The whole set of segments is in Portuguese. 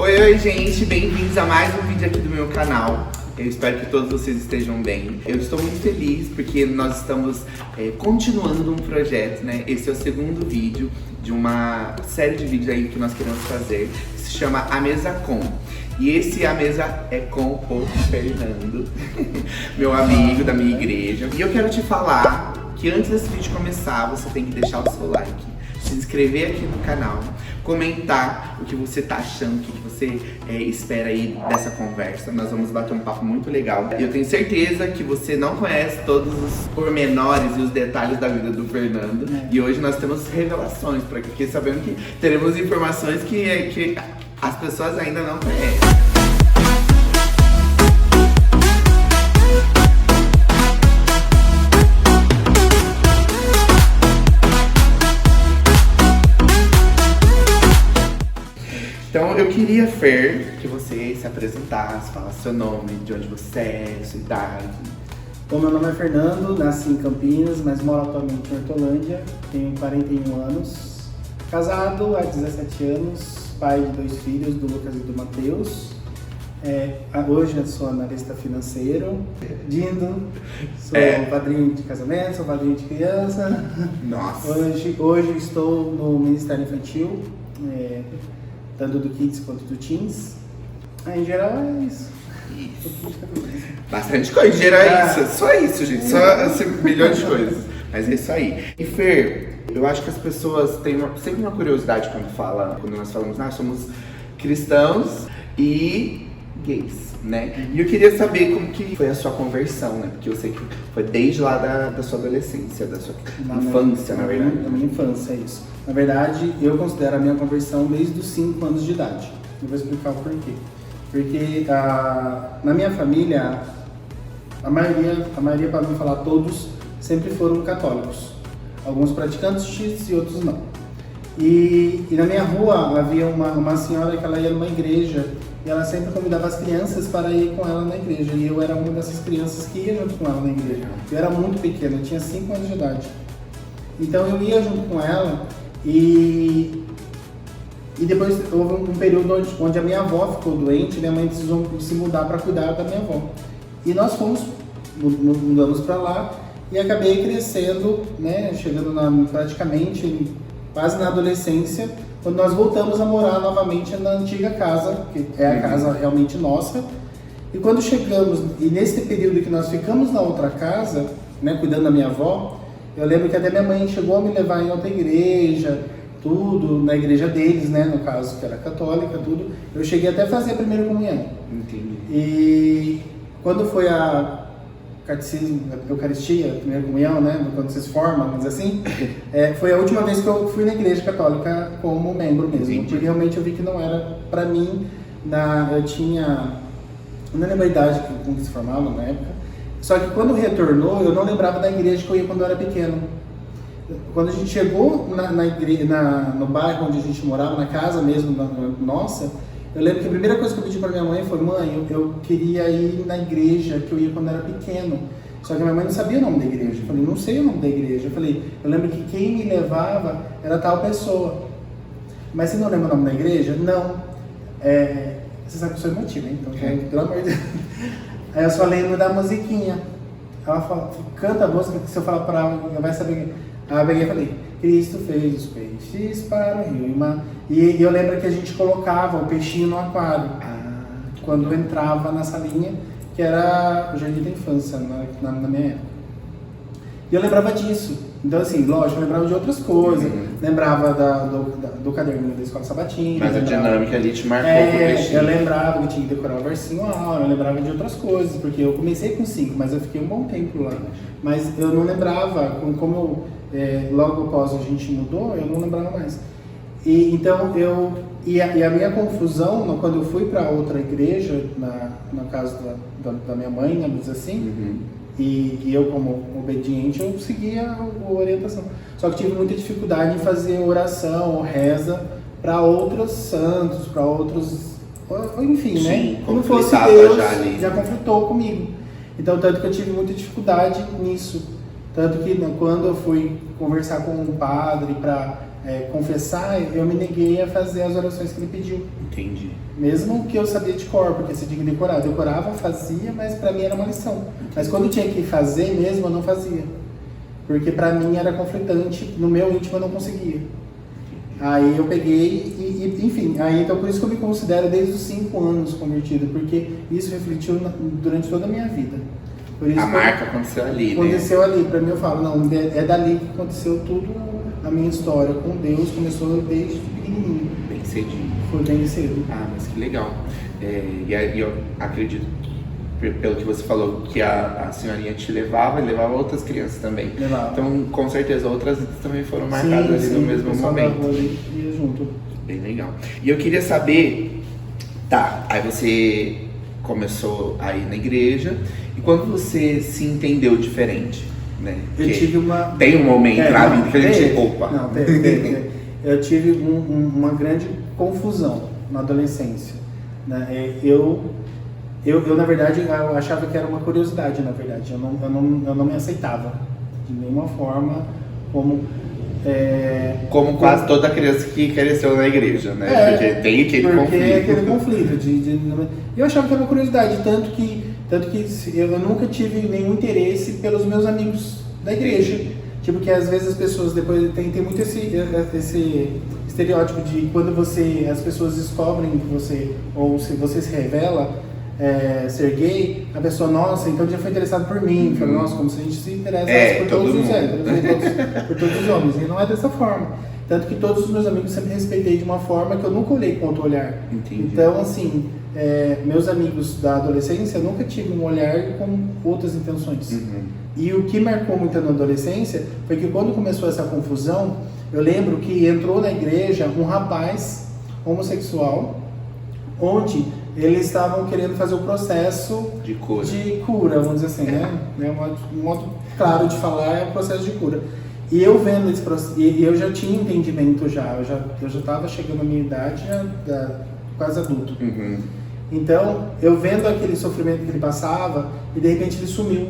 Oi, gente, bem-vindos a mais um vídeo aqui do meu canal. Eu espero que todos vocês estejam bem. Eu estou muito feliz porque nós estamos continuando um projeto, né? Esse é o segundo vídeo de uma série de vídeos aí que nós queremos fazer, que se chama A Mesa Com. E esse A Mesa é com o Fernando, meu amigo da minha igreja. E eu quero te falar que antes desse vídeo começar, você tem que deixar o seu like, se inscrever aqui no canal, comentar o que você tá achando, o que você espera aí dessa conversa. Nós vamos bater um papo muito legal. E eu tenho certeza que você não conhece todos os pormenores e os detalhes da vida do Fernando. E hoje nós temos revelações, porque sabendo que teremos informações que as pessoas ainda não conhecem. Então eu queria, Fer, que você se apresentasse, falasse seu nome, de onde você é, sua idade. Bom, meu nome é Fernando, nasci em Campinas, mas moro atualmente em Hortolândia, tenho 41 anos, casado há 17 anos, pai de 2 filhos, do Lucas e do Matheus. Hoje eu sou analista financeiro, sou padrinho de casamento, sou padrinho de criança. Nossa! Hoje estou no Ministério Infantil, tanto do Kids quanto do Teens. Em geral é isso. Bastante coisa, em geral é isso. Só isso, gente. Só assim, milhões de coisas. Mas é isso aí. E Fer, eu acho que as pessoas têm sempre uma curiosidade quando nós falamos, somos cristãos e gays, né? E eu queria saber como que foi a sua conversão, né? Porque eu sei que foi desde lá da sua adolescência, da sua infância, na verdade. Da minha infância, é isso. Na verdade, eu considero a minha conversão desde os 5 anos de idade. Eu vou explicar o porquê. Porque na minha família, a maioria, para não falar todos, sempre foram católicos. Alguns praticantes e outros não. E na minha rua havia uma senhora que ela ia numa igreja e ela sempre convidava as crianças para ir com ela na igreja. E eu era uma dessas crianças que ia junto com ela na igreja. Eu era muito pequeno, eu tinha 5 anos de idade. Então eu ia junto com ela e depois houve um período onde a minha avó ficou doente, minha mãe precisou se mudar para cuidar da minha avó. E nós mudamos para lá e acabei crescendo, né, chegando praticamente quase na adolescência, quando nós voltamos a morar novamente na antiga casa, que é a casa realmente nossa. E quando chegamos, e nesse período que nós ficamos na outra casa, né, cuidando da minha avó, eu lembro que até minha mãe chegou a me levar em outra igreja, tudo, na igreja deles, né, no caso, que era católica, tudo. Eu cheguei até a fazer a primeira comunhão. Entendi. E quando foi a catecismo, a Eucaristia, a primeira comunhão, né, quando vocês formam, mas assim, foi a última vez que eu fui na igreja católica como membro mesmo. Entendi. Porque realmente eu vi que não era pra mim, eu não lembro a idade com que se formava na época. Só que quando retornou, eu não lembrava da igreja que eu ia quando eu era pequeno. Quando a gente chegou no bairro onde a gente morava, na casa mesmo nossa, eu lembro que a primeira coisa que eu pedi para minha mãe foi: mãe, eu queria ir na igreja que eu ia quando eu era pequeno. Só que minha mãe não sabia o nome da igreja. Eu falei: não sei o nome da igreja. Eu lembro que quem me levava era tal pessoa. Mas você não lembra o nome da igreja? Não. Você sabe que eu sou emotiva, hein? Então, pelo amor de Deus. Aí eu só lembro da musiquinha. Ela fala: canta a música, que se eu falar pra ela, ela vai saber. Aí eu peguei e falei: Cristo fez os peixes para o rio e mar. E eu lembro que a gente colocava o peixinho no aquário. Quando entrava na salinha, que era o jardim da infância, na minha época. E eu lembrava disso. Então, assim, lógico, eu lembrava de outras coisas. Lembrava do caderninho da escola sabatina. Mas a dinâmica ali te marcou pro peixinho. Eu lembrava que tinha que decorar o versinho aula, eu lembrava de outras coisas, porque eu comecei com 5, mas eu fiquei um bom tempo lá. Mas eu não lembrava, como logo após a gente mudou, eu não lembrava mais. E então a minha confusão, quando eu fui para outra igreja, na casa da minha mãe, né, mas assim, e eu como obediente, eu seguia a orientação. Só que tive muita dificuldade em fazer oração ou reza para outros santos, para outros, enfim, sim, né? Como fosse Deus, já conflitou comigo. Então, tanto que eu tive muita dificuldade nisso. Tanto que quando eu fui conversar com um padre para confessar, eu me neguei a fazer as orações que ele pediu. Entendi. Mesmo que eu sabia de cor, porque você tinha que decorar. Eu decorava, fazia, mas pra mim era uma lição. Mas quando tinha que fazer mesmo, eu não fazia. Porque pra mim era conflitante, no meu íntimo eu não conseguia. Aí eu peguei enfim, aí então por isso que eu me considero desde os 5 anos convertido, porque isso refletiu durante toda a minha vida. Por isso A marca aconteceu ali, né? aconteceu ali, pra mim eu falo, não, é dali que aconteceu tudo, a minha história com Deus começou desde pequenininho. Bem cedinho. Foi bem cedo. Ah, mas que legal. E aí eu acredito, pelo que você falou, que a senhorinha te levava e levava outras crianças também. Levava. Então, com certeza, outras vidas também foram marcadas ali no mesmo momento. Ia junto. Bem legal. E eu queria saber, tá, aí você começou a ir na igreja, e quando você se entendeu diferente, né? Eu Porque tive uma... tem um momento na vida que a gente... Opa! Não, teve. Eu tive uma grande confusão na adolescência. Né? Eu, na verdade, eu achava que era uma curiosidade, na verdade. Eu não me aceitava de nenhuma forma como quase toda criança que cresceu na igreja, né? Porque tem aquele conflito. É aquele conflito. Eu achava que era uma curiosidade, tanto que eu nunca tive nenhum interesse pelos meus amigos da igreja. Tipo, que às vezes as pessoas depois tem muito esse estereótipo de quando as pessoas descobrem que você, ou se você se revela ser gay, a pessoa, nossa, então já foi interessado por mim. Fala, nossa, como se a gente se interessasse por todos os héteros, por todos os homens. E não é dessa forma. Tanto que todos os meus amigos sempre respeitei de uma forma que eu nunca olhei com outro olhar. Entendi. Então, assim, meus amigos da adolescência, eu nunca tive um olhar com outras intenções. E o que marcou muito na adolescência foi que quando começou essa confusão, eu lembro que entrou na igreja um rapaz homossexual, onde eles estavam querendo fazer o processo de cura, vamos dizer assim, né? Um modo claro de falar é o processo de cura. E eu vendo esse processo, e eu já tinha entendimento eu já estava chegando na minha idade, quase adulto. Então, eu vendo aquele sofrimento que ele passava, e de repente ele sumiu.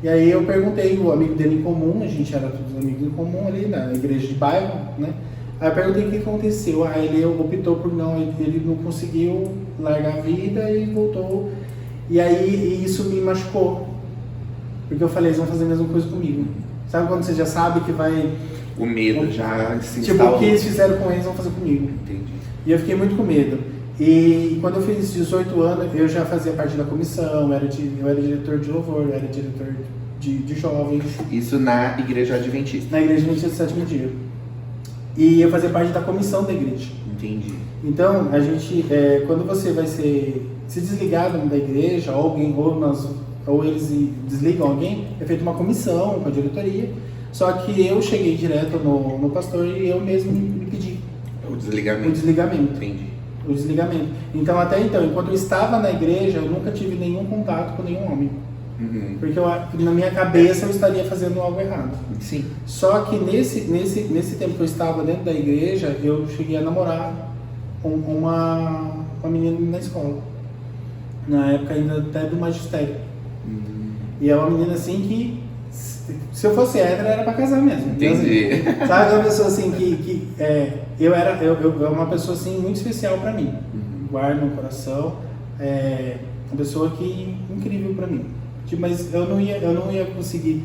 E aí eu perguntei, o amigo dele em comum, a gente era todos amigos em comum ali na igreja de bairro, né? Aí eu perguntei o que aconteceu. Aí ele optou por ele não conseguiu largar a vida e voltou. E aí isso me machucou. Porque eu falei, eles vão fazer a mesma coisa comigo. Sabe quando você já sabe que vai... O medo já se Tipo, o que eles fizeram com eles vão fazer comigo. Entendi. E eu fiquei muito com medo. E quando eu fiz 18 anos, eu já fazia parte da comissão, eu era diretor de louvor, eu era diretor de jovens. Isso na igreja adventista? Na igreja adventista do sétimo dia. E eu fazia parte da comissão da igreja. Entendi. Então, a gente, quando você vai se desligar da igreja, ou eles desligam alguém, é feita uma comissão com a diretoria. Só que eu cheguei direto no pastor e eu mesmo me pedi. O desligamento. Entendi. O desligamento. Então, até então, enquanto eu estava na igreja, eu nunca tive nenhum contato com nenhum homem. Porque na minha cabeça eu estaria fazendo algo errado. Sim. Só que nesse tempo que eu estava dentro da igreja, eu cheguei a namorar uma menina na escola. Na época ainda até do magistério. E é uma menina assim que, se eu fosse hétero, era pra casar mesmo. Entendi. Sabe, uma pessoa assim eu uma pessoa assim muito especial pra mim. Guardo no coração. Uma pessoa que incrível pra mim. Mas eu não ia conseguir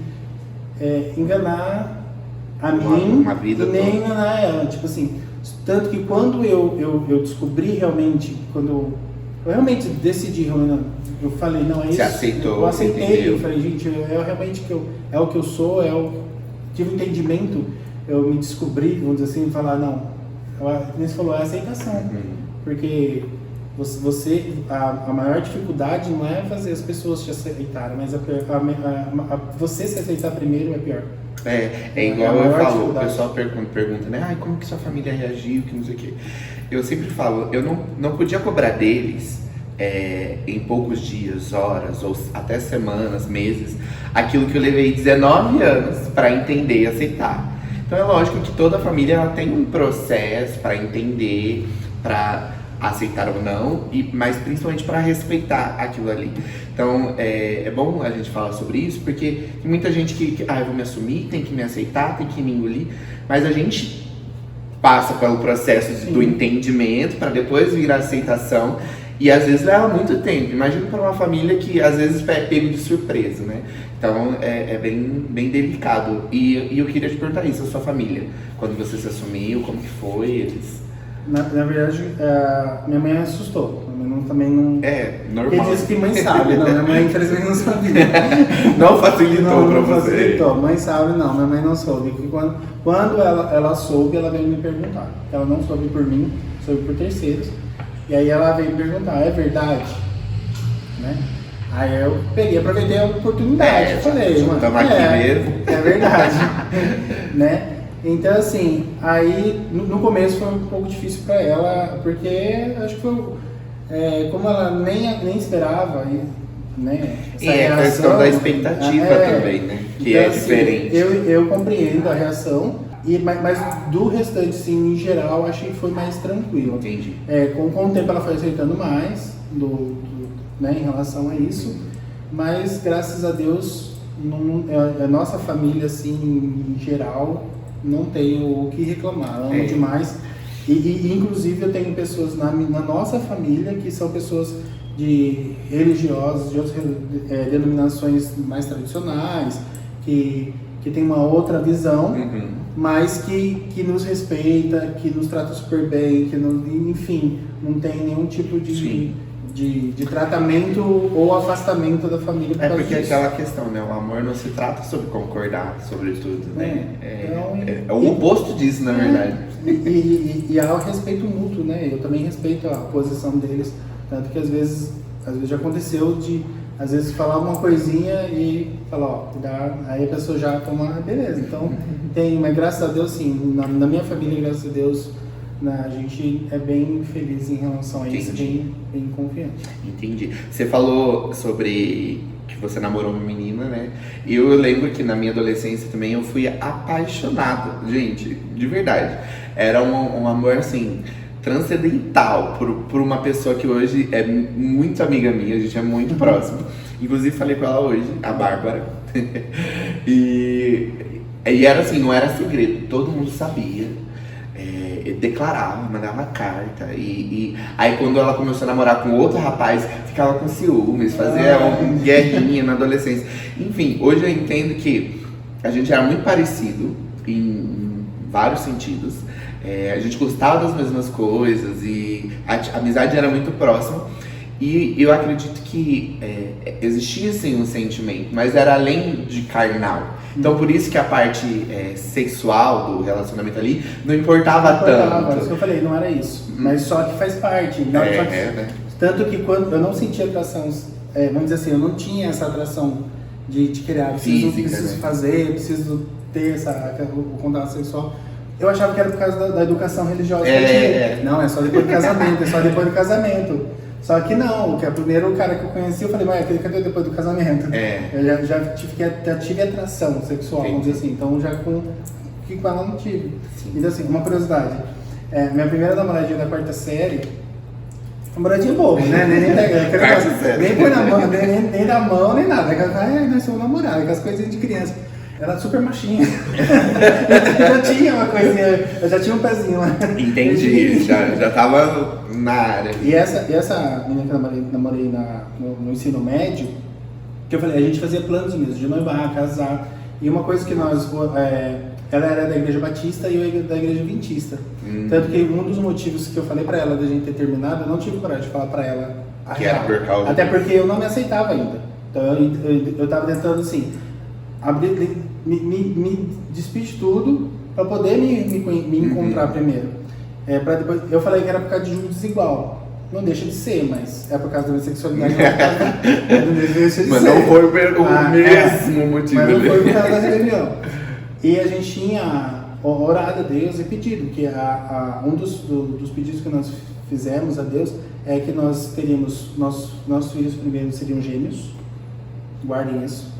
enganar a mim e nem enganar ela. Tipo assim, tanto que quando eu descobri realmente, quando eu realmente decidi, eu falei, não, é isso. Você aceitou? Eu aceitei, eu falei, gente, realmente é o que eu sou, tive um entendimento, eu me descobri, vamos dizer assim, falar, não, você falou, é aceitação. Porque a maior dificuldade não é fazer as pessoas te aceitarem, mas você se aceitar primeiro é pior. Igual eu falo, o pessoal pergunta, né? Ai, como que sua família reagiu, que não sei o quê. Eu sempre falo, eu não podia cobrar deles em poucos dias, horas, ou até semanas, meses, aquilo que eu levei 19 anos para entender e aceitar. Então é lógico que toda família ela tem um processo para entender, para aceitar ou não, mas principalmente para respeitar aquilo ali. Então é bom a gente falar sobre isso, porque tem muita gente que eu vou me assumir, tem que me aceitar, tem que me engolir, mas a gente passa pelo processo do entendimento para depois vir a aceitação. E às vezes leva muito tempo. Imagina para uma família que às vezes é pego de surpresa, né? Então é bem delicado. E eu queria te perguntar isso, a sua família. Quando você se assumiu, como que foi? Eles... Na verdade, minha mãe assustou. Minha mãe também não... normal. Quem disse que mãe sabe, não. Minha mãe infelizmente não sabia. Não facilitou pra você. Facilitou. Mãe sabe, não. Minha mãe não soube. Porque quando ela soube, ela veio me perguntar. Ela não soube por mim, soube por terceiros. E aí ela veio me perguntar, é verdade? Né? Aí eu aproveitei a oportunidade, falei, mano, estamos aqui mesmo. É verdade. Né? Então assim, aí no começo foi um pouco difícil pra ela, porque acho que foi, como ela nem esperava, né? E a questão da expectativa também, né? Que então, é diferente. Assim, eu compreendo a reação. Mas do restante, sim, em geral, achei que foi mais tranquilo. Entendi. Com o tempo ela foi aceitando mais né, em relação a isso, mas graças a Deus, a nossa família, assim, em geral, não tem o que reclamar, amo demais. E inclusive eu tenho pessoas na nossa família que são pessoas de religiosas, de outras denominações mais tradicionais, que tem uma outra visão, mas que nos respeita, que nos trata super bem, enfim, não tem nenhum tipo de tratamento ou afastamento da família. Porque é aquela questão, né? O amor não se trata sobre concordar sobre tudo, né? É o oposto disso, na verdade. E há o respeito mútuo, né? Eu também respeito a posição deles, tanto que às vezes já aconteceu de às vezes falar uma coisinha e falar, ó, cuidado, aí a pessoa já toma, beleza. Então mas graças a Deus, sim, na minha família, graças a Deus, a gente é bem feliz em relação a isso, bem confiante. Entendi. Você falou sobre que você namorou uma menina, né? Eu lembro que na minha adolescência também eu fui apaixonado, gente, de verdade. Era um amor, assim, transcendental por uma pessoa que hoje é muito amiga minha, a gente é muito próximo. Inclusive falei com ela hoje, a Bárbara. e era assim, não era segredo, todo mundo sabia. Declarava, mandava carta. E aí quando ela começou a namorar com outro rapaz, ficava com ciúmes, fazia uma guerrinha na adolescência. Enfim, hoje eu entendo que a gente era muito parecido em vários sentidos. A gente gostava das mesmas coisas e a amizade era muito próxima. E eu acredito que existia sim um sentimento, mas era além de carnal. Então por isso que a parte sexual do relacionamento ali não importava tanto. Isso que eu falei, não era isso. Mas só que faz parte. Né? Tanto que quando eu não sentia atração, vamos dizer assim, eu não tinha essa atração de criar, preciso fazer, preciso ter o contato sexual. Eu achava que era por causa da educação religiosa que eu tinha. Não, é só depois do casamento, Só que não, que é o primeiro cara que eu conheci, eu falei, mas aquele cadê depois do casamento? Eu já tive atração sexual, vamos dizer assim, então já com ela não tive. Sim. Então assim, uma curiosidade, minha primeira namoradinha da quarta série, namoradinha boba, né? Nem põe na mão, nem na mão, nem nada. Nós somos namorados, aquelas coisinhas de criança. Ela super machinha. Eu já tinha uma coisinha, eu já tinha um pezinho lá. Entendi, já tava na área. E essa menina que eu namorei no ensino médio, que eu falei, a gente fazia planos mesmo, de noivar, casar. E uma coisa que nós, ela era da igreja batista e eu da igreja adventista. Tanto que um dos motivos que eu falei pra ela da gente ter terminado, eu não tive coragem de falar pra ela a real. Era por causa até porque eu não me aceitava ainda. Então eu tava tentando assim, me despedir de tudo para poder me encontrar primeiro. Pra depois, eu falei que era por causa de julgo desigual. Não deixa de ser, mas é por causa da minha sexualidade. Não deixa de mas ser. Não foi o mesmo motivo. Mas não foi por causa da rebelião. E a gente tinha orado a Deus e pedido, que um dos pedidos que nós fizemos a Deus é que nós teríamos, nossos filhos primeiro seriam gêmeos, guardem isso.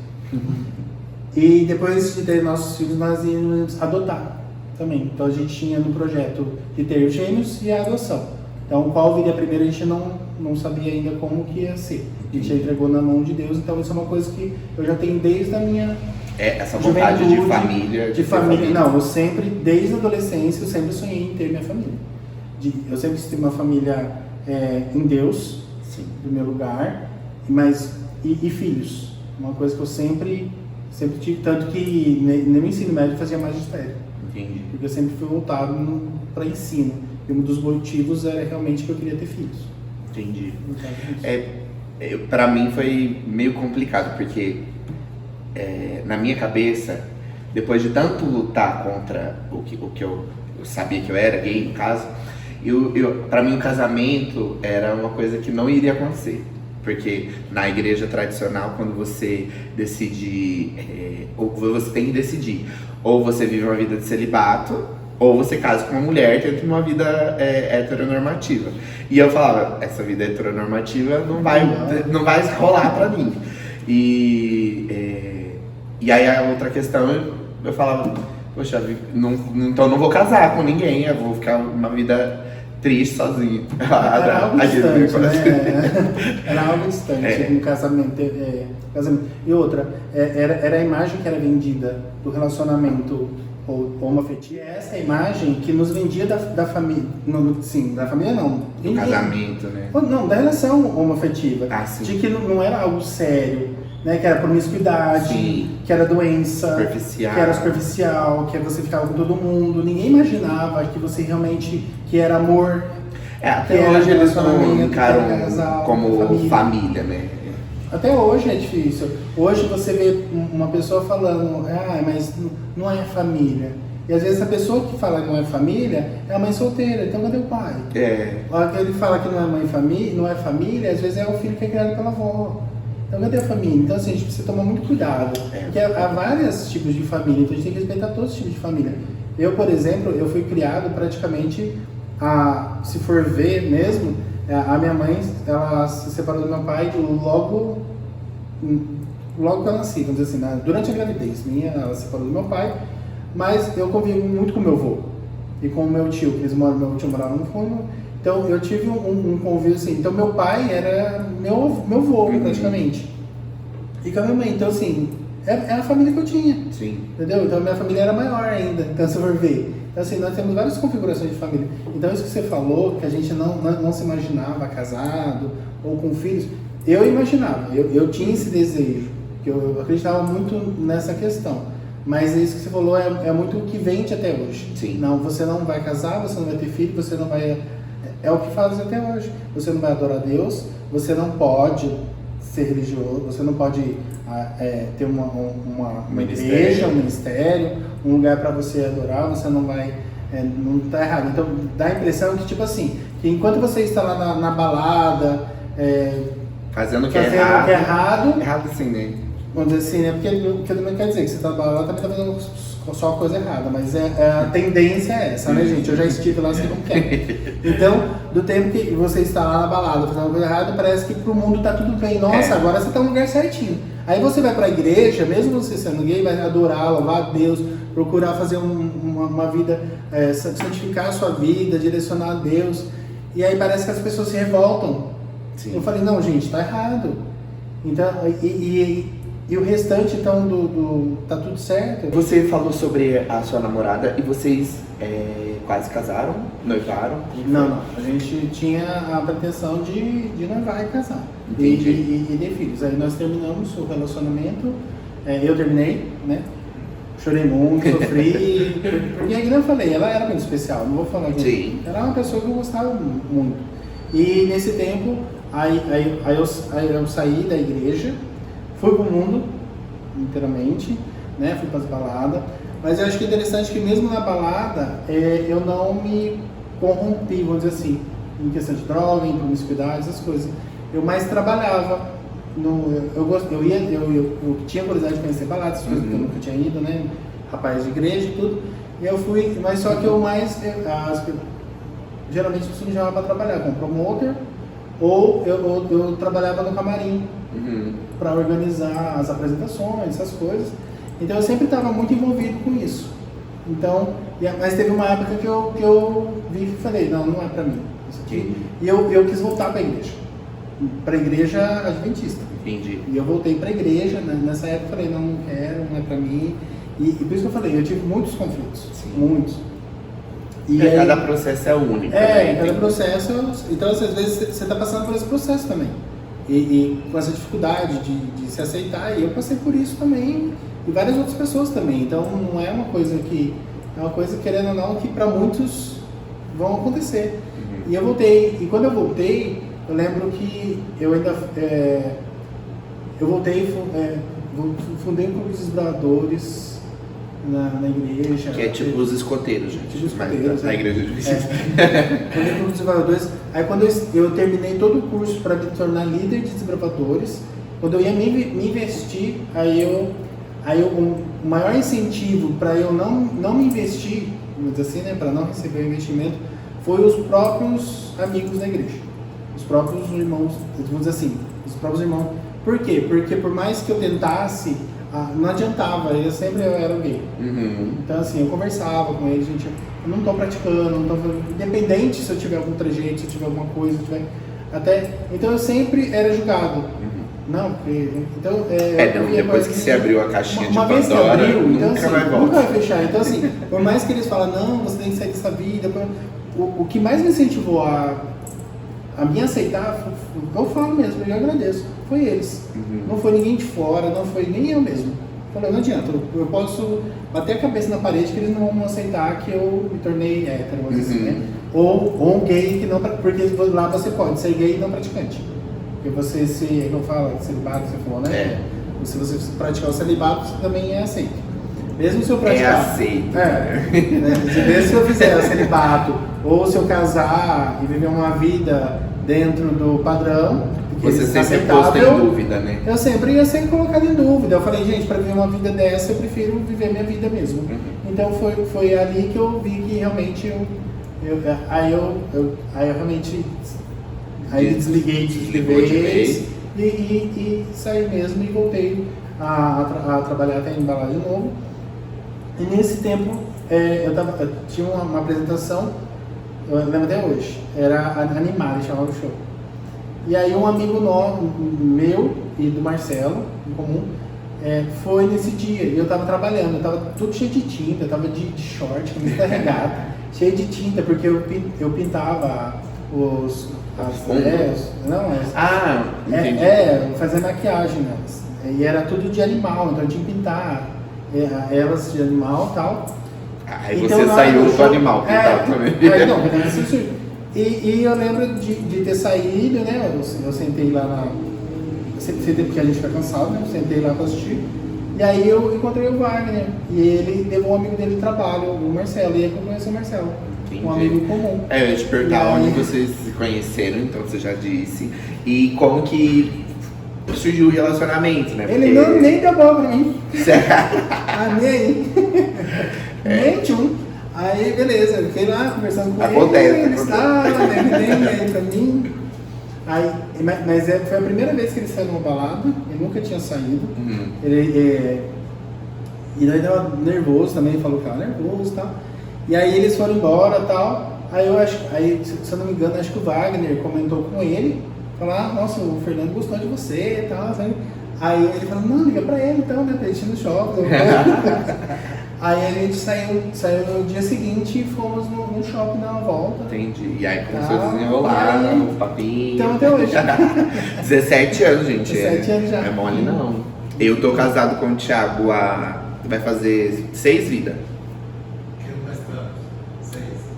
E depois de ter nossos filhos, nós íamos adotar também. Então a gente tinha no projeto de ter gêmeos e a adoção. Então, qual viria primeiro a gente não sabia ainda como que ia ser. A gente já entregou na mão de Deus, então isso é uma coisa que eu já tenho desde a minha essa vontade de família. De família. Não, eu sempre, desde a adolescência, eu sempre sonhei em ter minha família. Eu sempre quis ter uma família em Deus, Sim. em primeiro lugar, mas e filhos. Uma coisa que eu sempre tive, tanto que no ensino médio eu fazia magistério. Entendi. Porque eu sempre fui voltado para ensino. E um dos motivos era realmente que eu queria ter filhos. Entendi. Pra mim foi meio complicado, porque na minha cabeça, depois de tanto lutar contra o que eu sabia que eu era gay, no caso, pra mim o casamento era uma coisa que não iria acontecer. Porque na igreja tradicional, quando você decide, ou você tem que decidir, ou você vive uma vida de celibato, ou você casa com uma mulher que tem uma vida heteronormativa. E eu falava, essa vida heteronormativa não vai rolar pra mim. E aí a outra questão, eu falava, poxa, então não vou casar com ninguém, eu vou ficar uma vida triste sozinho. Era algo distante, né? Era algo distante, um casamento. E outra, era a imagem que era vendida do relacionamento homoafetivo. Essa é a imagem que nos vendia da família. Da família não. Do casamento, né? Não, da relação homoafetiva. Sim. De que não era algo sério, né? Que era promiscuidade, sim. Que era doença, superficial. Que era superficial, que você ficava com todo mundo. Ninguém imaginava que você realmente, que era amor. Até hoje eles não encaram como família, né? Até hoje é difícil. Hoje você vê uma pessoa falando, mas não é família. E às vezes a pessoa que fala que não é família é a mãe solteira, então cadê o pai? A hora que ele fala que não é família, às vezes é o filho que é criado pela avó. Então cadê a família? Então assim, a gente precisa tomar muito cuidado. Porque há vários tipos de família, então a gente tem que respeitar todos os tipos de família. Eu, por exemplo, eu fui criado praticamente, se for ver mesmo, a minha mãe, ela se separou do meu pai logo que eu nasci, vamos dizer assim, durante a gravidez minha, ela se separou do meu pai, mas eu convivi muito com meu avô e com o meu tio, que meu tio morava no fundo, então eu tive um convívio assim, então meu pai era meu avô praticamente, e com a minha mãe, então assim, é a família que eu tinha, sim. Entendeu? Então a minha família era maior ainda, então se for ver. Então, assim, nós temos várias configurações de família. Então, isso que você falou, que a gente não se imaginava casado ou com filhos, eu imaginava, eu tinha esse desejo, que eu acreditava muito nessa questão. Mas isso que você falou é muito o que vende até hoje. Sim. Não, você não vai casar, você não vai ter filho, você não vai... É o que faz até hoje. Você não vai adorar Deus, você não pode ser religioso, você não pode ter uma igreja, um ministério, um lugar para você adorar, você não vai, não está errado. Então dá a impressão que tipo assim, que enquanto você está lá na balada, fazendo o que é errado, sim, né? Vamos dizer assim, né? Porque também quer dizer que você está na balada, também está fazendo só a coisa errada, mas a tendência é essa, né, gente? Eu já estive lá, você não quer. Então, do tempo que você está lá na balada fazendo uma coisa errada, parece que pro mundo tá tudo bem. Nossa, agora você tá no lugar certinho. Aí você vai pra igreja, mesmo você sendo gay, vai adorar, louvar a Deus, procurar fazer uma vida, santificar a sua vida, direcionar a Deus. E aí parece que as pessoas se revoltam. Sim. Eu falei, não, gente, tá errado. Então, e o restante, então, tá tudo certo. Você falou sobre a sua namorada e vocês quase casaram, noivaram? Não. A gente tinha a pretensão de noivar e casar. Entendi. E ter filhos. Aí nós terminamos o relacionamento, eu terminei, né? Chorei muito, sofri. Porque aí, como eu falei, ela era muito especial, não vou falar de Sim. Ela era uma pessoa que eu gostava muito. E nesse tempo, aí eu saí da igreja, fui pro mundo inteiramente, né? Fui pras baladas. Mas eu acho que é interessante que mesmo na balada, eu não me corrompi, vamos dizer assim, em questão de droga, em promiscuidade, essas coisas. Eu mais trabalhava. Eu tinha curiosidade de conhecer baladas, coisas que eu nunca tinha ido, né? Rapaz de igreja e tudo. E eu fui, mas só que geralmente as pessoas me chamavam para trabalhar como promoter, ou eu trabalhava no camarim para organizar as apresentações, essas coisas. Então eu sempre estava muito envolvido com isso. Então, mas teve uma época que eu vi e falei, não é pra mim isso aqui. E eu quis voltar pra igreja adventista. Entendi. E eu voltei pra igreja, nessa época eu falei, não quero, não é pra mim. E por isso que eu falei, eu tive muitos conflitos, muitos. E aí, cada processo é único. Cada processo. Então, às vezes, você está passando por esse processo também. E com essa dificuldade de se aceitar. E eu passei por isso também. E várias outras pessoas também. Então, não é uma coisa que... É uma coisa, querendo ou não, que para muitos vão acontecer. E eu voltei. E quando eu voltei, eu lembro que eu ainda... eu voltei e fundei um clube de desbravadores na igreja. Que é tipo os escoteiros, gente. Tipo os escoteiros. Na igreja de Vicente. Fundei um clube de desbravadores. Aí quando eu terminei todo o curso para me tornar líder de desbravadores, quando eu ia me investir, o maior incentivo para eu não me investir, vamos dizer assim, né, para não receber o investimento, foi os próprios amigos da igreja. Os próprios irmãos, vamos dizer assim, os próprios irmãos. Por quê? Porque por mais que eu tentasse, não adiantava, eu sempre era gay. Então assim, eu conversava com eles, gente, eu não estou praticando, não tô, independente se eu tiver algum trejeito, se eu tiver alguma coisa, então eu sempre era julgado. Não, porque... Então, depois que você abriu a caixinha de Pandora, vez que abriu, então, nunca assim, vai voltar. Nunca vai fechar. Então assim, por mais que eles falam, não, você tem que sair dessa vida, o que mais me incentivou a me aceitar, eu falo mesmo, eu agradeço, foi eles. Não foi ninguém de fora, não foi nem eu mesmo. Falei, não adianta, eu posso bater a cabeça na parede que eles não vão aceitar que eu me tornei hétero, assim, né? Ou um gay que não... Porque lá você pode ser gay e não praticante. Porque você como fala, celibato, você falou, né? Se você praticar o celibato, você também é aceito. Mesmo se eu praticar... É aceito. Mesmo se eu fizer o celibato, ou se eu casar e viver uma vida dentro do padrão... Você sempre é posto em dúvida, né? Eu sempre ia ser colocado em dúvida. Eu falei, gente, para viver uma vida dessa, eu prefiro viver minha vida mesmo. Então foi ali que eu vi que realmente Aí desliguei de vez e saí mesmo e voltei a trabalhar até em embalar de novo. E nesse tempo eu tinha uma apresentação, eu lembro até hoje, era Animale, chamava o show. E aí um amigo meu e do Marcelo, em comum, foi nesse dia, e eu estava trabalhando, eu estava tudo cheio de tinta, eu estava de short, camisa regata, cheio de tinta, porque eu pintava fazer maquiagem nelas. E era tudo de animal, então eu tinha que pintar elas de animal e tal. Aí então, você saiu do animal, pintava também. E eu lembro de ter saído, né? Eu sentei lá porque a gente fica cansado, né? Eu sentei lá para assistir. E aí eu encontrei o Wagner. E ele levou um amigo dele de trabalho, o Marcelo. E aí eu conheci o Marcelo. Entendi. Um amigo comum. Eu ia te perguntar onde vocês se conheceram, então você já disse. E como que surgiu o relacionamento, né? Porque... Ele nem deu bola pra mim. Nem aí. Nem tchum. Aí, beleza, eu fiquei lá conversando com ele estava, nem pra mim. Aí, mas foi a primeira vez que ele saiu numa balada, ele nunca tinha saído. E daí ele tava nervoso também, ele falou que tava nervoso e tal. E aí eles foram embora e tal. Aí, se eu não me engano, acho que o Wagner comentou com ele, falou, nossa, o Fernando gostou de você e tal, sabe? Aí ele falou, não, liga pra ele então, né, pra ele ir no shopping. Aí a gente saiu no dia seguinte e fomos no shopping dar uma volta. Entendi. E aí começou a desenrolar, um papinho. Então até hoje. 17 anos, gente. 17 anos já. Não é mole não. Eu tô casado com o Thiago vai fazer 6 vidas.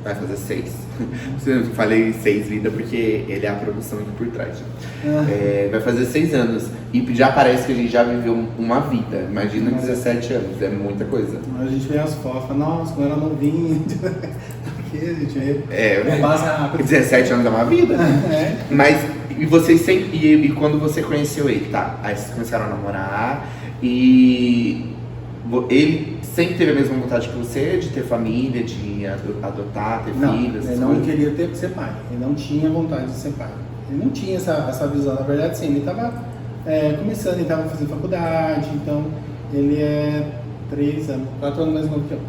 Vai fazer 6. Eu falei 6 vidas porque ele é a produção aqui por trás. Vai fazer 6 anos. E já parece que a gente já viveu uma vida. Imagina 17 anos, é muita coisa. A gente vê as fotos, nossa, quando era novinho. Porque a gente vê. Base rápida. 17 anos é uma vida. Mas, e vocês sempre. E quando você conheceu ele, tá? Aí vocês começaram a namorar e ele sempre teve a mesma vontade que você de ter família, de adotar, ter filhos? Ele não queria ser pai. Ele não tinha vontade de ser pai. Ele não tinha essa visão. Na verdade, sim, ele estava começando, ele estava fazendo faculdade, então ele é 4 anos mais novo que eu.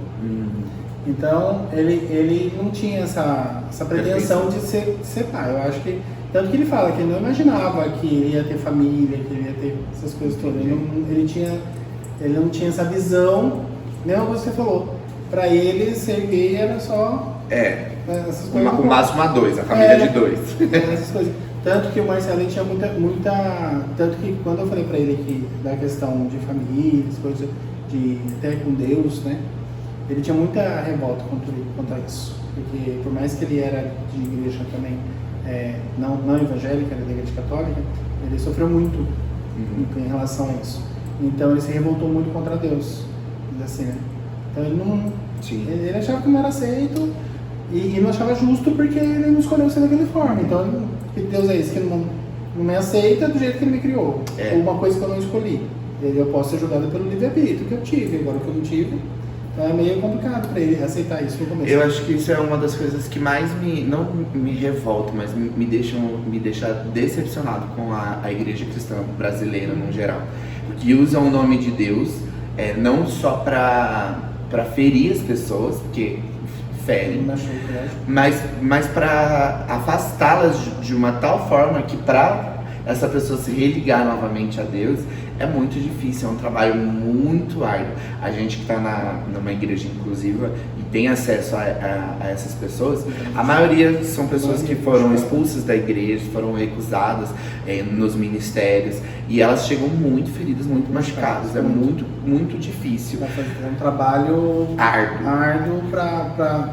Então, ele não tinha essa pretensão de ser pai. Eu acho que, tanto que ele fala que ele não imaginava que ele ia ter família, que ele ia ter essas coisas todas. Ele não tinha essa visão, nem o que você falou. Pra ele, ser gay era só... essas coisas. O máximo a 2, a família de 2. Essas coisas. Tanto que o Marcelo tinha muita... Tanto que quando eu falei pra ele que da questão de família, as coisas de até com Deus, né? Ele tinha muita revolta contra isso. Porque por mais que ele era de igreja também, não evangélica, era da igreja católica, ele sofreu muito em relação a isso. Então ele se revoltou muito contra Deus. Assim, né? Então ele não... Ele achava que não era aceito e não achava justo porque ele não escolheu ser daquela forma. Então, que Deus é esse que não me aceita do jeito que ele me criou? Ou uma coisa que eu não escolhi. Eu posso ser julgado pelo livre-arbítrio que eu tive, agora que eu não tive. Então é meio complicado para ele aceitar isso no começo. Eu acho que isso é uma das coisas que mais não me revolta, mas me deixa decepcionado com a igreja cristã brasileira no geral. Que usam o nome de Deus não só para ferir as pessoas, porque ferem, mas para afastá-las de uma tal forma que para essa pessoa se religar novamente a Deus é muito difícil, é um trabalho muito árduo. A gente que está numa igreja inclusiva e tem acesso a essas pessoas, a maioria são pessoas que foram expulsas da igreja, foram recusadas nos ministérios e elas chegam muito feridas, muito machucadas. É muito, muito difícil. É um trabalho árduo para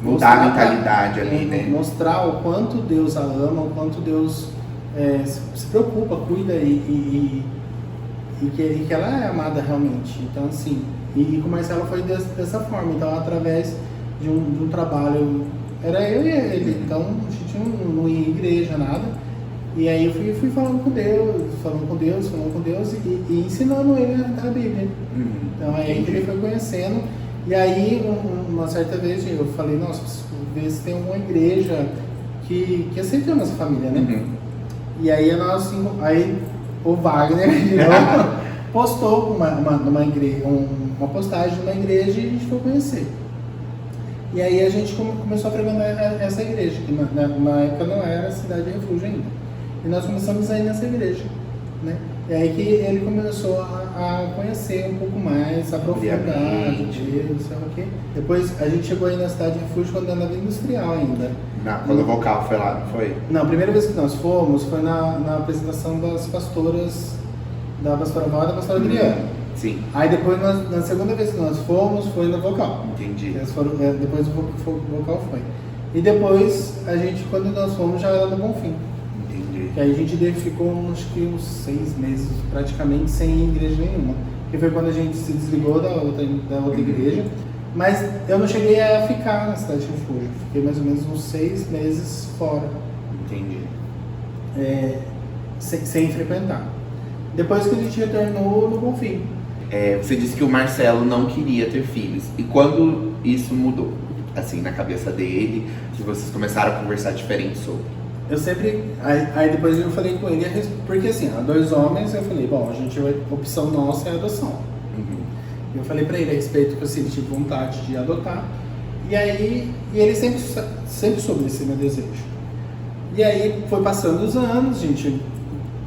mudar a mentalidade ali, né? Mostrar o quanto Deus a ama, o quanto Deus se preocupa, cuida e que ela é amada realmente. Então, assim, e com o Marcelo foi dessa forma. Então, através de um trabalho, era eu e ele. Então, a gente não ia em igreja, nada. E aí eu fui falando com Deus e ensinando ele a Bíblia. Então, aí ele foi conhecendo. E aí, uma certa vez, eu falei, nossa, preciso ver se tem uma igreja que aceita a nossa família, né? E aí o Wagner postou numa igreja, uma postagem de uma igreja e a gente foi conhecer. E aí a gente começou a frequentar essa igreja, que na época não era Cidade de Refúgio ainda. E nós começamos a ir nessa igreja, né? E aí que ele começou a conhecer um pouco mais, a aprofundar de Deus, sei lá o quê. Depois a gente chegou aí na Cidade de Refúgio quando era na Vida Industrial ainda. Quando o vocal foi lá, não foi? Não, a primeira vez que nós fomos foi na apresentação das pastoras, da pastora Val e da pastora Adriana. Sim. Aí depois, na segunda vez que nós fomos, foi no vocal. Entendi. Depois o vocal foi. E depois, quando nós fomos, já era no Bonfim. Entendi. Que aí a gente ficou acho que uns 6 meses praticamente sem ir em igreja nenhuma. Que foi quando a gente se desligou da outra igreja. Mas eu não cheguei a ficar na Cidade de Refúgio. Fiquei mais ou menos uns 6 meses fora. Entendi. Sem frequentar. Depois que a gente retornou no Bonfim. Você disse que o Marcelo não queria ter filhos. E quando isso mudou? Assim, na cabeça dele, que vocês começaram a conversar diferente sobre? Eu sempre... Aí depois eu falei com ele, porque assim, 2 homens, eu falei, bom, a opção nossa é a adoção. Eu falei pra ele a respeito que eu sempre tive vontade de adotar. E ele sempre soube desse meu desejo. E aí foi passando os anos, a gente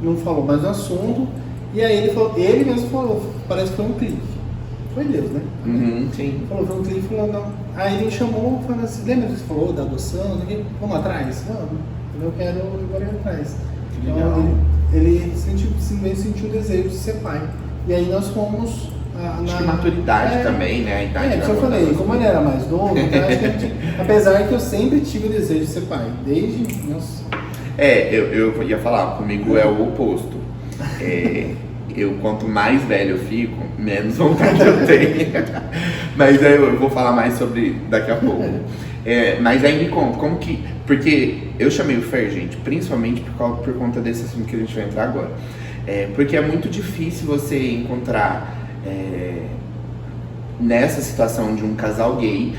não falou mais do assunto. E aí ele mesmo falou, parece que foi um clique. Foi Deus, né? Sim. Foi um clique, falou, não. Aí ele me chamou, falando assim, lembra que você falou da adoção? Vamos atrás? Não, eu quero agora ir atrás. Então ele sentiu o desejo de ser pai. E aí nós fomos... Acho que maturidade também, né? A idade eu falei, como ele era mais novo, então acho que apesar que eu sempre tive o desejo de ser pai, desde... Nossa. Eu ia falar, comigo é o oposto. Quanto mais velho eu fico, menos vontade eu tenho. Mas eu vou falar mais sobre daqui a pouco. Mas aí me conta, como que... Porque eu chamei o Fer, gente, principalmente por conta desse assunto que a gente vai entrar agora. Porque é muito difícil você encontrar... nessa situação de um casal gay,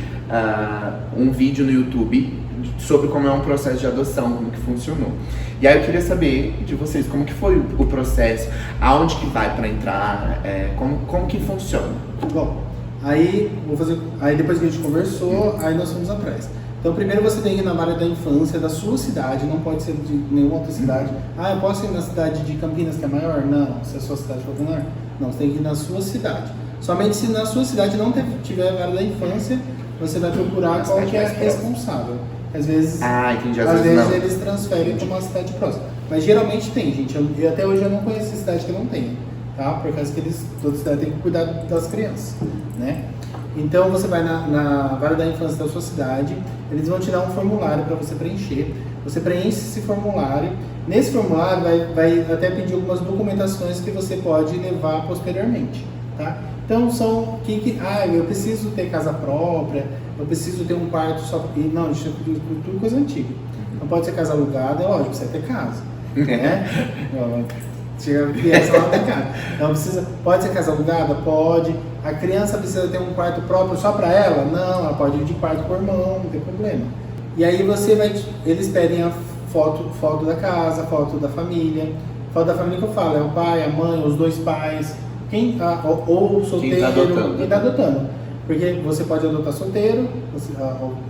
um vídeo no YouTube sobre como é um processo de adoção, como que funcionou. E aí eu queria saber de vocês como que foi o processo, aonde que vai para entrar, como que funciona? Bom, Aí depois que a gente conversou, aí nós fomos atrás. Então primeiro você tem que ir na área da infância da sua cidade, não pode ser de nenhuma outra cidade. Ah, eu posso ir na cidade de Campinas que é maior? Não, se a sua cidade for menor. Não, você tem que ir na sua cidade. Somente se na sua cidade não tiver a área da infância, você vai procurar qual que é a responsável. Às vezes, entendi. Às vezes eles transferem para uma cidade próxima. Mas geralmente tem, gente. Eu até hoje eu não conheço cidade que não tenha, tá? Por causa que toda cidade tem que cuidar das crianças, né? Então você vai na vara da infância da sua cidade, eles vão te dar um formulário para você preencher. Você preenche esse formulário. Nesse formulário vai até pedir algumas documentações que você pode levar posteriormente, tá? Então são eu preciso ter casa própria, eu preciso ter um quarto só. Não, isso é tudo coisa antiga. Não pode ser casa alugada, é lógico, precisa ter casa, né? Chega a criança lá tem casa. Não precisa. Pode ser casa alugada? Pode. A criança precisa ter um quarto próprio só para ela? Não, ela pode ir de quarto por irmão, não tem problema. E aí eles pedem a foto da casa, foto da família. Foto da família que eu falo, é o pai, a mãe, os dois pais, ou o solteiro, quem está adotando. Porque você pode adotar solteiro,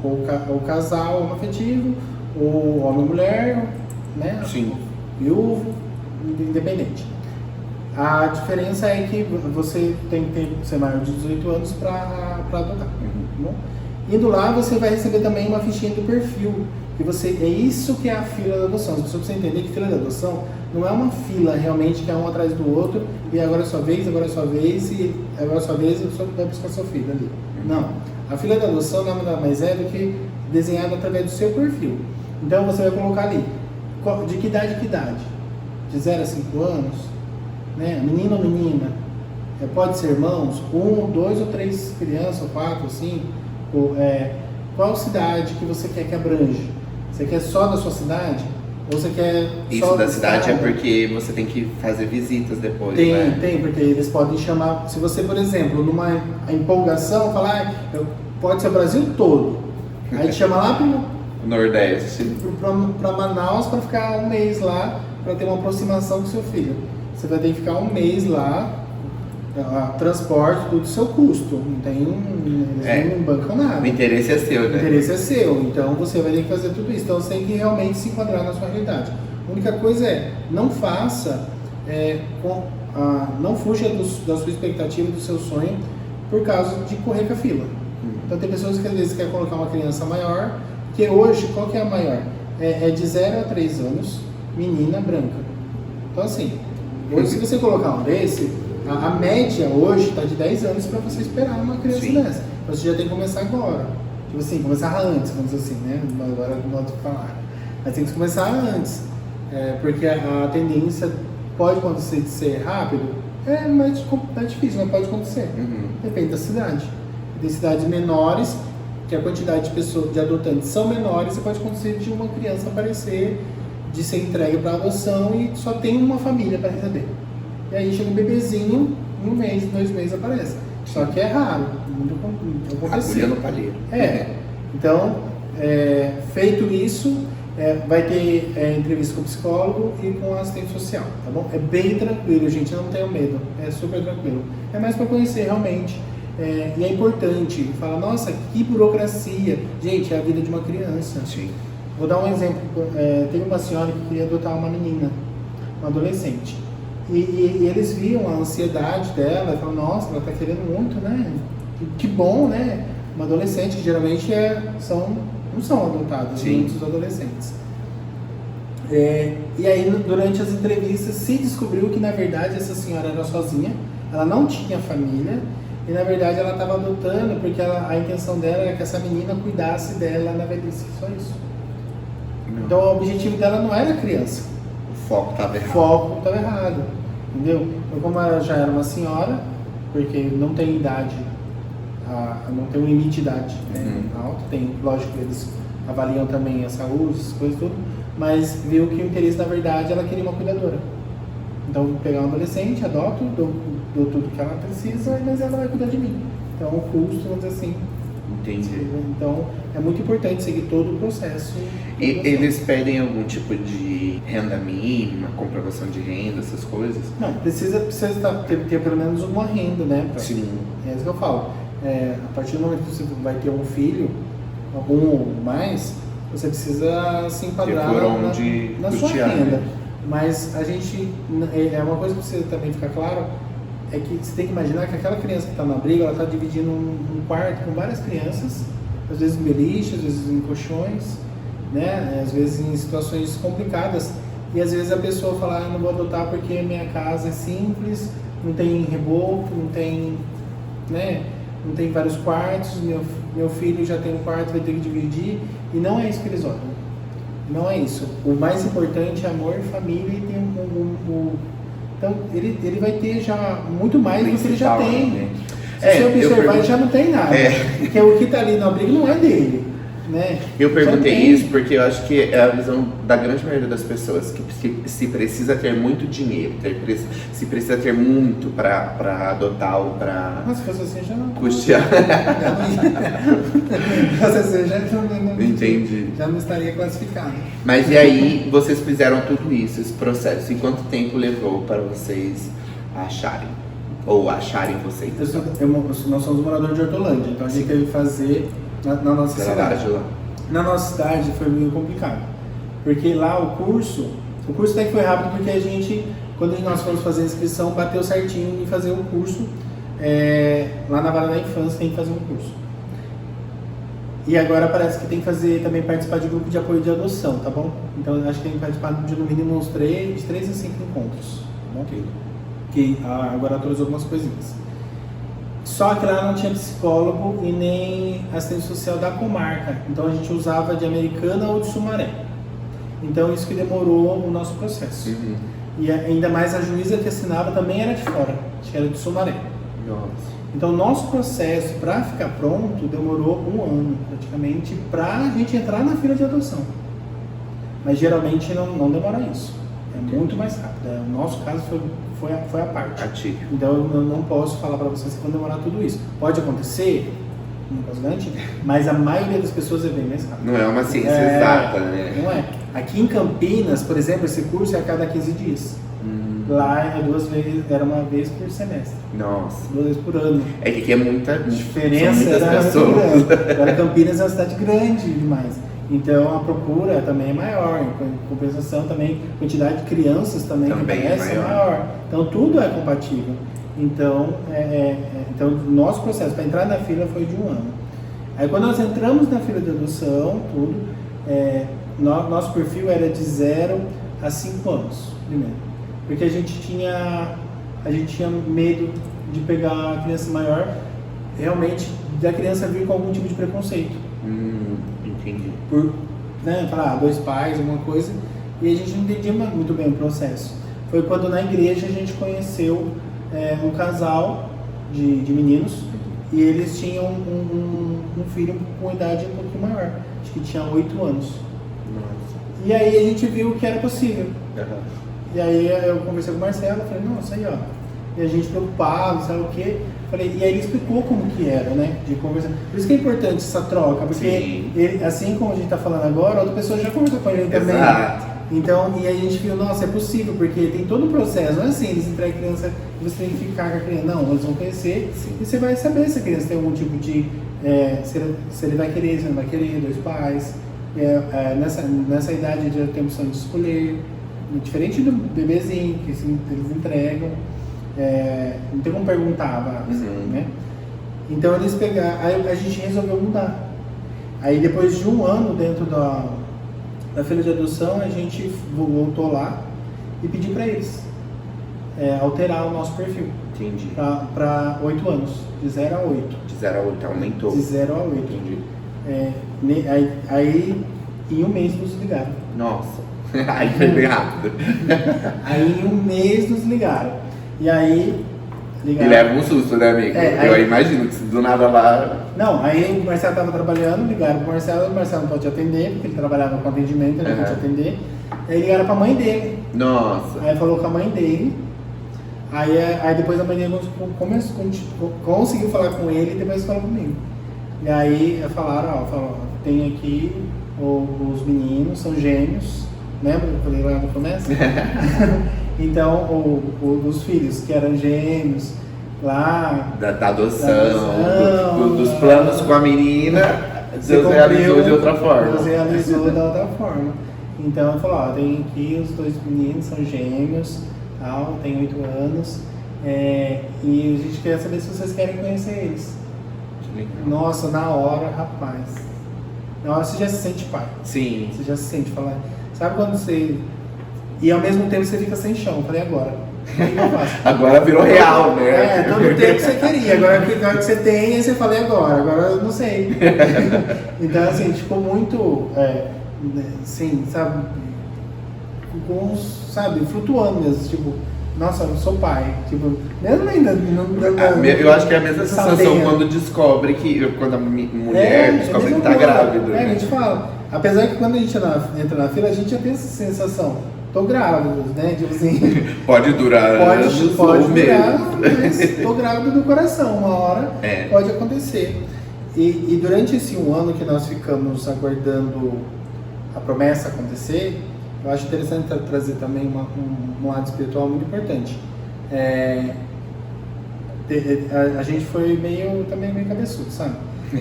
ou casal homoafetivo, ou homem e mulher, né? Sim. Viúvo, independente. A diferença é que você tem que ser maior de 18 anos para adotar. Tá bom? Indo lá, você vai receber também uma fichinha do perfil. É isso que é a fila da adoção. As pessoas precisam entender que fila da adoção não é uma fila realmente que é um atrás do outro e agora é sua vez, agora é sua vez e agora é sua vez e você vai buscar seu filho ali. Não. A fila da adoção nada mais é do que desenhada através do seu perfil. Então você vai colocar ali de que idade a que idade? De 0 a 5 anos? Né? Menino ou menina? Pode ser irmãos? 1, 2 ou 3 crianças, ou 4, ou 5? Qual cidade que você quer que abrange? Você quer só da sua cidade? Ou você quer Isso só da cidade é porque você tem que fazer visitas depois, né? Tem, porque eles podem chamar... Se você, por exemplo, numa empolgação, falar, pode ser o Brasil todo. Aí te chama lá pro Nordeste. Para Manaus para ficar um mês lá, para ter uma aproximação com seu filho. Você vai ter que ficar um mês lá, transporte, tudo seu custo. Não tem eles não bancam nada. O interesse é seu, né? O interesse é seu, então você vai ter que fazer tudo isso. Então você tem que realmente se enquadrar na sua realidade. A única coisa não faça, não fuja da sua expectativa, do seu sonho, por causa de correr com a fila. Então tem pessoas que às vezes querem colocar uma criança maior, que hoje, qual que é a maior? É de 0 a 3 anos, menina branca. Então assim, hoje se você colocar um desse, a média hoje está de 10 anos para você esperar uma criança dessa. Então você já tem que começar agora. Tipo assim, começar antes, vamos dizer assim, né? Agora não modo de falar. Mas tem que começar antes. Porque a tendência pode acontecer de ser rápido, mas é difícil, mas pode acontecer. Depende da cidade. Tem cidades menores, que a quantidade de pessoas, de adotantes são menores, e pode acontecer de uma criança aparecer, de ser entregue para adoção e só tem uma família para receber. E aí chega um bebezinho, 1 mês, 2 meses aparece. Só que é raro, não acontece. Agulha no palheiro. Então, feito isso, vai ter entrevista com o psicólogo e com o assistente social, tá bom? É bem tranquilo, gente, não tenham medo, é super tranquilo. É mais para conhecer realmente. E é importante, fala, nossa, que burocracia. Gente, é a vida de uma criança. Sim. Vou dar um exemplo. Teve uma senhora que queria adotar uma menina, uma adolescente. E eles viam a ansiedade dela e falaram, nossa, ela está querendo muito, né? Que bom, né? Uma adolescente, que geralmente não são adotados, muitos adolescentes. E aí, durante as entrevistas, se descobriu que, na verdade, essa senhora era sozinha, ela não tinha família, e, na verdade, ela estava adotando porque a intenção dela era que essa menina cuidasse dela na velhice, só isso. Então, o objetivo dela não era a criança. O foco estava errado. O foco estava errado, entendeu? Então, como ela já era uma senhora, porque não tem idade, não tem um limite de idade alto, lógico que eles avaliam também a saúde, essas coisas tudo, mas viu que o interesse, na verdade, ela queria uma cuidadora. Então, vou pegar um adolescente, adoto, dou tudo que ela precisa, mas ela vai cuidar de mim. Então, o custo, vamos dizer assim. Entendi. Então, é muito importante seguir todo o processo. E eles pedem algum tipo de renda mínima, comprovação de renda, essas coisas? Não, precisa ter pelo menos uma renda, né? Sim. É isso que eu falo. a partir do momento que você vai ter um filho, um ou mais, você precisa se enquadrar na sua renda. Mas a gente, uma coisa que você também fica claro, é que você tem que imaginar que aquela criança que está no abrigo, ela está dividindo um quarto com várias crianças, às vezes em beliche, às vezes em colchões, né? Às vezes em situações complicadas. E às vezes a pessoa fala, não vou adotar porque minha casa é simples, não tem reboco, não tem, né? Não tem vários quartos, meu filho já tem um quarto, vai ter que dividir. E não é isso que eles olham. Não é isso. O mais importante é amor, família e tem então ele vai ter já muito mais do que ele já tem. Né? Se você observar, ele já não tem nada. Porque o que está ali no abrigo não é dele. Né? Eu perguntei isso porque eu acho que é a visão da grande maioria das pessoas, que se precisa ter muito dinheiro, se precisa ter muito para adotar ou para custear. Entendi. Já não estaria classificado. Mas e aí, vocês fizeram tudo isso, esse processo, e quanto tempo levou para vocês acharem? Ou acharem vocês? Nós somos moradores de Hortolândia, então a gente teve que fazer na nossa cidade. Na nossa cidade foi meio complicado, porque lá o curso até que foi rápido, porque a gente, quando nós fomos fazer a inscrição, bateu certinho em fazer um curso, lá na Vara da Infância tem que fazer um curso. E agora parece que tem que fazer, também participar de grupo de apoio de adoção, tá bom? Então acho que tem que participar de no mínimo uns 3 a 5 encontros, tá bom? Que agora atualizou algumas coisinhas. Só que lá não tinha psicólogo e nem assistente social da comarca. Então a gente usava de Americana ou de Sumaré. Então isso que demorou o nosso processo. Uhum. E ainda mais a juíza que assinava também era de fora, acho que era de Sumaré. Nossa. Então o nosso processo para ficar pronto demorou 1 ano praticamente para a gente entrar na fila de adoção. Mas geralmente não demora isso. É muito mais rápido. O nosso caso foi a parte. Atípico. Então eu não posso falar para vocês que vão demorar tudo isso. Pode acontecer, não posso garantir, mas a maioria das pessoas é bem mais rápido. Não é uma ciência exata, né? Não é. Aqui em Campinas, por exemplo, esse curso é a cada 15 dias. Lá era uma vez por semestre. Nossa. 2 vezes por ano. É que aqui é muita diferença. Muitas pessoas. Agora Campinas é uma cidade grande demais. Então a procura também é maior, em compensação também, a quantidade de crianças também que aparece é maior. Então tudo é compatível. Então, então o nosso processo para entrar na fila foi de 1 ano. Aí quando nós entramos na fila de adoção, nosso perfil era de 0 a 5 anos, primeiro. Porque a gente tinha medo de pegar a criança maior, realmente da criança vir com algum tipo de preconceito. Entendi. Por falar 2 pais, alguma coisa, e a gente não entendia muito bem o processo. Foi quando na igreja a gente conheceu um casal de meninos, e eles tinham um filho com idade um pouquinho maior, acho que tinha 8 anos. Nossa. E aí a gente viu que era possível. Uhum. E aí eu conversei com o Marcelo, falei, nossa, aí ó. E a gente preocupado, sabe o quê? Falei, e aí ele explicou como que era, né? De conversar. Por isso que é importante essa troca, porque ele, assim como a gente está falando agora, outra pessoa já conversou com ele também. Exato. Então, e aí a gente viu, nossa, é possível, porque tem todo um processo, não é assim, eles entregam a criança e você tem que ficar com a criança. Não, eles vão conhecer e você vai saber se a criança tem algum tipo de. Se ele vai querer, se ele não vai querer, 2 pais. Nessa idade ele já tem a opção de escolher. Diferente do bebezinho, que eles entregam. Não tem como perguntar, né? Então eles pegaram, aí a gente resolveu mudar. Aí depois de 1 ano dentro da fila de adoção, a gente voltou lá e pediu para eles alterar o nosso perfil. Entendi. Para 8 anos, de 0 a 8. De 0 a 8, aumentou. De 0 a 8. Entendi. Aí em 1 mês nos ligaram. Nossa, aí foi bem rápido. Aí em 1 mês nos ligaram. E aí ligaram. E leva um susto, né, amigo? Eu imagino que se do nada lá... Não, aí o Marcelo estava trabalhando, ligaram pro Marcelo, o Marcelo não pode atender, porque ele trabalhava com atendimento, ele não pode atender. Aí ligaram pra mãe dele. Nossa. Aí falou com a mãe dele. Aí depois a mãe dele conseguiu falar com ele e depois falou comigo. E aí falaram, tem aqui os meninos, são gêmeos. Lembra que eu falei lá no começo? Então, os filhos que eram gêmeos, lá Da adoção, dos planos com a menina, você Deus cumpriu, realizou de outra forma. Deus realizou da outra forma. Então eu falo, ó, tem aqui os 2 meninos, são gêmeos, tal, tem 8 anos, e a gente quer saber se vocês querem conhecer eles. Que legal. Nossa, na hora, rapaz. Na hora você já se sente pai. Sim. Você já se sente falar. Sabe quando você. E ao mesmo tempo você fica sem chão. Eu falei, agora. O que eu faço? Agora virou real, né? Todo o tempo que você queria. Agora que você tem, aí você fala, e agora? Agora eu não sei. Então, assim, ficou muito. Assim, sabe? Sabe, flutuando mesmo. Tipo, nossa, eu sou pai. Tipo, mesmo ainda. Eu acho que é a mesma sensação sabendo. quando a mulher descobre que tá grávida. A gente fala. Apesar que quando a gente entra na fila, a gente já tem essa sensação. Tô grávida, né? Tipo assim. Pode durar anos Pode ou durar, meses. mas tô grávida do coração. Uma hora pode acontecer. E durante esse 1 ano que nós ficamos aguardando a promessa acontecer, eu acho interessante trazer também um lado espiritual muito importante. A gente foi também meio cabeçudo, sabe?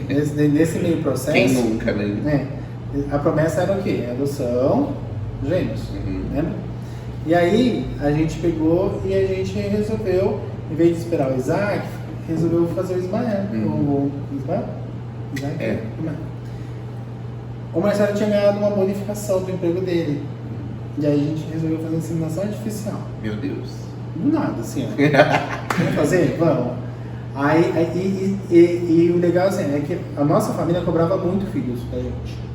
Nesse meio processo. Quem nunca, né? A promessa era o quê? Adoção, gêmeos, lembra? E aí a gente pegou e a gente resolveu, em vez de esperar o Isaac, resolveu fazer o Ismael. O Ismael? Isaac? O Marcelo tinha ganhado uma bonificação do emprego dele. E aí a gente resolveu fazer inseminação artificial. Meu Deus. Do nada, assim, ó. Vamos fazer? Vamos. E o legal assim, é que a nossa família cobrava muito filhos da gente.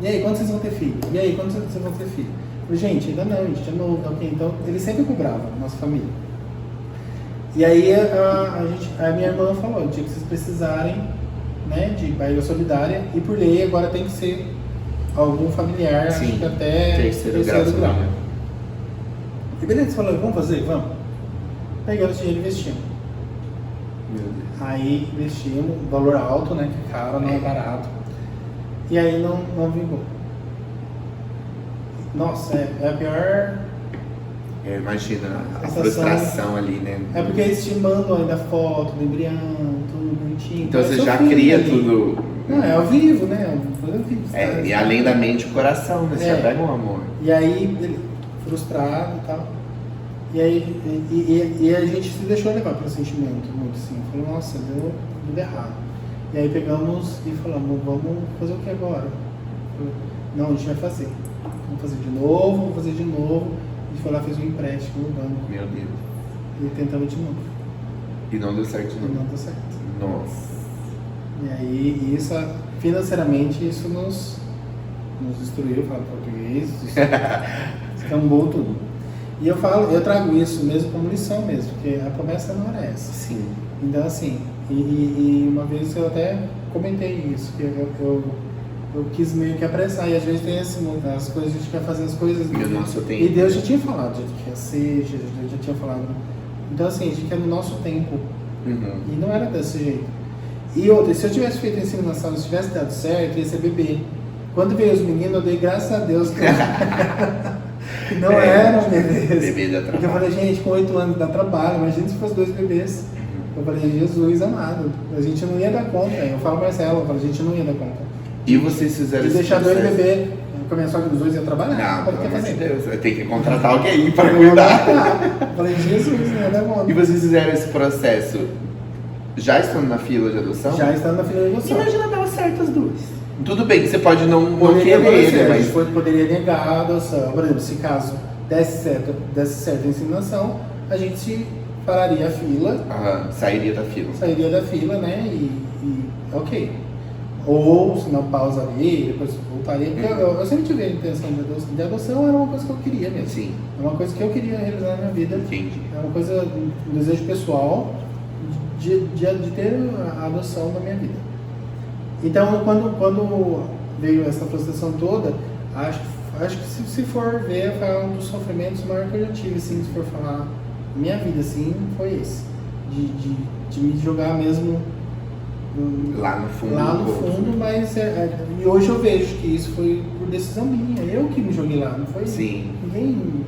E aí, quando vocês vão ter filho? E aí, quando vocês vão ter filho? Eu falei, gente, ainda não, a gente é novo, ok? Então, ele sempre cobrava, nossa família. E aí, a minha irmã falou, o dia que vocês precisarem, né, de barriga solidária, e por lei agora tem que ser algum familiar, sim, acho que até terceiro grau. E beleza, você falou, vamos fazer? Vamos. Pegamos o dinheiro e investimos. Meu Deus. Aí investimos, valor alto, né, que caro, não é barato. E aí não vingou. Nossa, é a pior. Imagina a sensação. Frustração ali, né? É porque eles te mandam ainda foto do embrião, tudo bonitinho. Então você já cria ali. Tudo. Não, é ao vivo, né? Foi ao vivo. E além da mente, o coração, né? Você já pega um amor. E aí, ele, frustrado e tal. E aí e a gente se deixou levar pelo sentimento, muito assim. Falou, nossa, deu tudo errado. E aí pegamos e falamos, vamos fazer o que agora? Não, a gente vai fazer. Vamos fazer de novo. E foi lá, fez um empréstimo no banco. Meu Deus. E tentamos de novo. E não deu certo de novo? E não deu certo. Nossa. E aí, isso, financeiramente, isso nos destruiu, falar português, escambou tudo. E eu trago isso mesmo como lição mesmo, porque a promessa não era essa. Sim. Então, assim, e uma vez eu até comentei isso, que eu quis meio que apressar, e às vezes tem as coisas, a gente quer fazer as coisas. E Deus já tinha falado, já tinha falado. Então, assim, a gente quer no nosso tempo. E não era desse jeito. E outra, se eu tivesse feito a inseminação, se tivesse dado certo, ia ser bebê. Quando veio os meninos, eu dei graças a Deus que não eram bebês. Bebê dá trabalho. Porque eu falei, gente, com 8 anos dá trabalho, imagina se fosse 2 bebês. Eu falei, Jesus amado, a gente não ia dar conta. Eu falo Marcelo, eu falo, a gente não ia dar conta. E vocês fizeram isso? E deixar 2 bebês, começou que os 2 iam trabalhar. Não, pelo amor de Deus, tem que contratar alguém para cuidar. Eu falei, Jesus, não ia dar conta. E vocês fizeram esse processo já estando na fila de adoção? Já estando na fila de adoção. Imagina dar certo as duas. Tudo bem que você pode não querer, mas... Poderia negar a adoção. Por exemplo, se caso desse certo a inseminação, a gente pararia a fila. Sairia da fila. Né? E ok. Ou se não, pausaria, depois voltaria. Porque eu sempre tive a intenção de adoção, era uma coisa que eu queria mesmo. Sim. É uma coisa que eu queria realizar na minha vida. Entendi. É uma coisa, um desejo pessoal de ter a adoção na minha vida. Então, quando veio essa frustração toda, acho que se for ver, foi um dos sofrimentos maiores que eu já tive, assim, se for falar, minha vida, assim, foi esse. De me jogar mesmo lá no fundo, mas e hoje eu vejo que isso foi por decisão minha, eu que me joguei lá, não foi Sim. ninguém.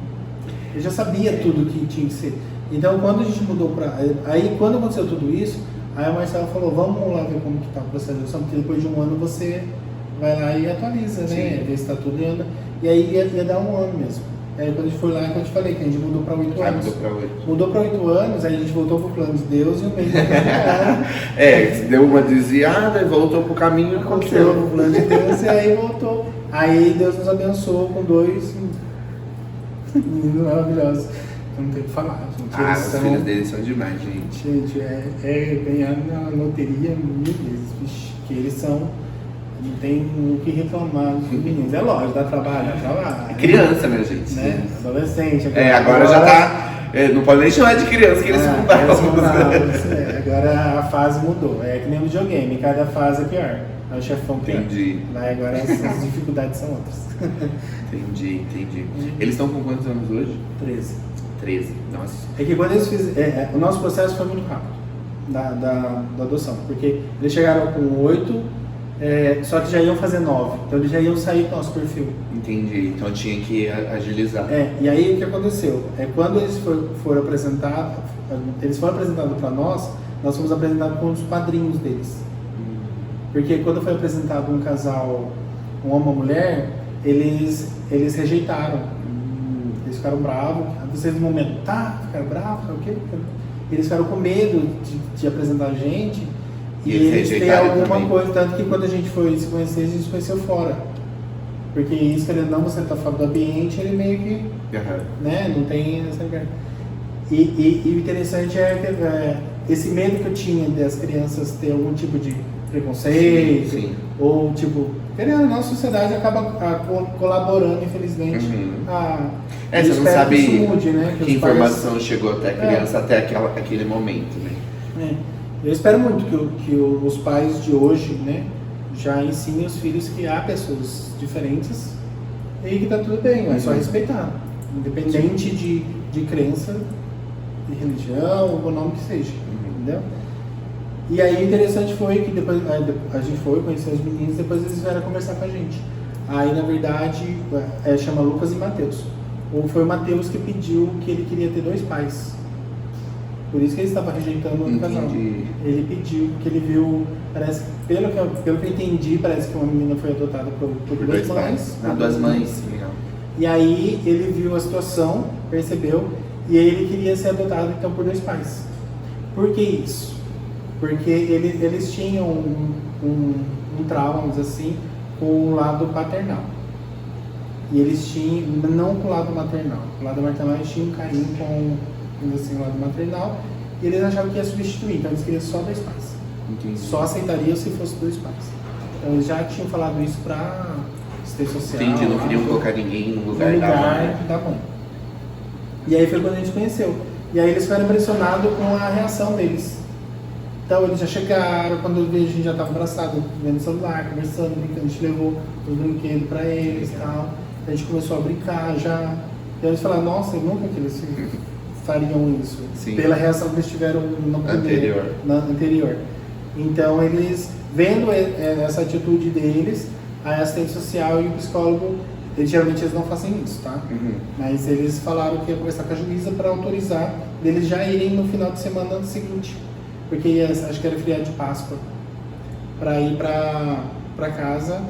Eu já sabia tudo que tinha que ser. Então, quando a gente mudou pra... Aí, quando aconteceu tudo isso, aí a Marcela falou, vamos lá ver como que tá o processo de adoção, porque depois de um ano você vai lá e atualiza, né? Vê se tá tudo anda. E aí ia dar um ano mesmo. Aí quando a gente foi lá, que eu te falei, que a gente mudou para 8 anos. Mudou para 8 anos, aí a gente voltou pro plano de Deus e o meio deu uma desviada e voltou pro caminho e aconteceu. Voltou pro plano de Deus e aí voltou. Aí Deus nos abençoou com 2 meninos maravilhosos. Eu não tenho o que falar, gente. Os filhos deles são demais, gente. Gente, é ganhar na loteria 1000 vezes, bicho, que eles são... Não tem o que reclamar dos meninos. É lógico, dá trabalho. É criança, minha gente. Né? Adolescente. Agora já tá. Não pode nem chamar de criança, que eles são bravos. Agora a fase mudou. É que nem um videogame, cada fase é pior. Aí o chefão pior. Entendi. Aí agora as dificuldades são outras. Entendi. Eles estão com quantos anos hoje? 13. Nossa. É que quando eles fizeram. O nosso processo foi muito rápido da adoção. Porque eles chegaram com 8. Só que já iam fazer 9, então eles já iam sair com o nosso perfil. Entendi, então tinha que agilizar. E aí o que aconteceu? Quando eles foram apresentados para nós fomos apresentados com os padrinhos deles. Porque quando foi apresentado um casal, um homem e uma mulher, eles rejeitaram. Eles ficaram bravos, vocês no momento, ficaram bravos, o quê? Eles ficaram com medo de apresentar a gente. E eles têm alguma também. Coisa, tanto que quando a gente foi se conhecer, a gente se conheceu fora. Porque isso, querendo não, você tá fora do ambiente, ele meio que, né, não tem essa... E o interessante esse medo que eu tinha das crianças ter algum tipo de preconceito, sim. Ou tipo, querendo ou não, a sociedade acaba colaborando, infelizmente. Você não sabe que mude, né? que informação chegou até a criança até aquele momento, né? Eu espero muito que os pais de hoje, né, já ensinem os filhos que há pessoas diferentes e que tá tudo bem, é só respeitar, independente de crença, de religião, ou o nome que seja, entendeu? E aí o interessante foi que depois a gente foi conhecer os meninos, depois eles vieram conversar com a gente. Aí na verdade chama Lucas e Mateus. Ou foi o Mateus que pediu que ele queria ter 2 pais. Por isso que ele estava rejeitando o casal. Ele pediu, porque ele viu, parece, pelo que eu entendi, parece que uma menina foi adotada por 2 mães. 2 mães, legal. E aí ele viu a situação, percebeu, e aí ele queria ser adotado então por 2 pais. Por que isso? Porque eles tinham um trauma, vamos dizer assim, com o lado paternal. E eles tinham, não com o lado maternal. O lado maternal eles tinham um carinho com assim, o lado maternal, e eles achavam que ia substituir, então eles queriam só 2 pais. Entendi. Só aceitariam se fosse 2 pais. Então eles já tinham falado isso para assistência social. Entendi, não queriam colocar ninguém no lugar da mãe. E aí foi quando a gente conheceu. E aí eles ficaram impressionados com a reação deles. Então eles já chegaram, quando a gente já estava abraçado, vendo o celular, conversando, brincando, a gente levou os brinquedos para eles e tal. A gente começou a brincar já. E eles falaram, nossa, eu nunca que eles fariam isso. Sim. Pela reação que eles tiveram no anterior. Então eles, vendo essa atitude deles, a assistente social e o psicólogo, geralmente eles não fazem isso, tá? Mas eles falaram que ia conversar com a juíza para autorizar eles já irem no final de semana seguinte. Porque acho que era feriado de Páscoa, para ir para casa,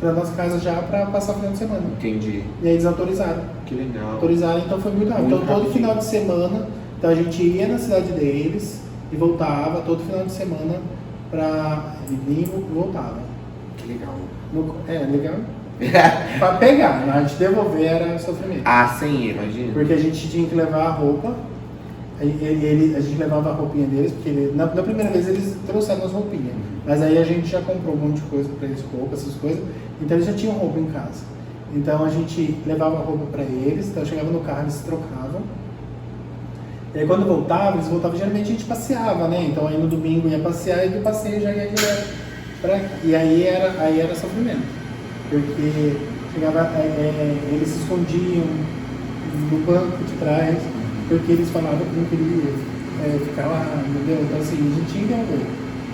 para nossa casa já para passar o final de semana. Entendi. E aí eles autorizaram. Que legal. Autorizaram, então foi muito rápido. Então todo final de semana, então a gente ia na cidade deles e voltava todo final de semana para vir e voltava. Que legal. Legal. Para pegar, mas de devolver era sofrimento. Sim, imagina. Porque a gente tinha que levar a roupa. A gente levava a roupinha deles, porque na primeira vez eles trouxeram as roupinhas, mas aí a gente já comprou um monte de coisa para eles, roupa, essas coisas, então eles já tinham roupa em casa. Então a gente levava a roupa para eles, então chegava no carro, eles se trocavam. E aí quando voltava, eles voltavam, geralmente a gente passeava, né? Então aí no domingo ia passear e do passeio já ia direto pra... E aí era sofrimento, porque chegava, eles se escondiam no banco de trás, porque eles falavam que não queriam ficar lá, entendeu? Então assim, a gente tinha que interromper.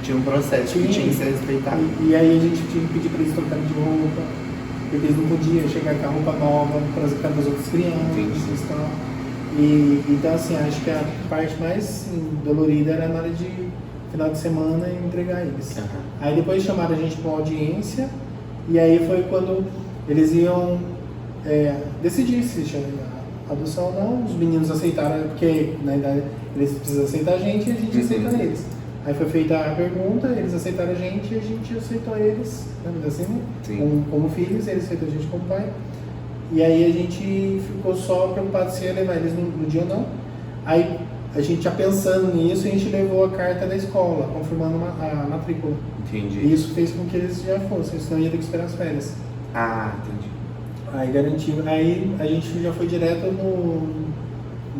Tinha um processo que tinha que ser respeitado. E aí a gente tinha que pedir para eles trocarem de roupa, porque eles não podiam chegar com a roupa nova para as outras crianças e tal. Então, assim, acho que a parte mais assim, dolorida era na hora de final de semana entregar eles. Uhum. Aí depois chamaram a gente para uma audiência, e aí foi quando eles iam decidir se a adoção ou não. Os meninos aceitaram, porque na idade eles precisam aceitar a gente e a gente aceita eles. Aí foi feita a pergunta, eles aceitaram a gente e a gente aceitou eles, assim, como filhos, eles aceitam a gente como pai. E aí a gente ficou só preocupado se ia levar eles no dia ou não. Aí a gente já pensando nisso, a gente levou a carta da escola, confirmando a matrícula. Entendi. E isso fez com que eles já fossem, senão ia ter que esperar as férias. Ah, entendi. Aí garantiu, aí a gente já foi direto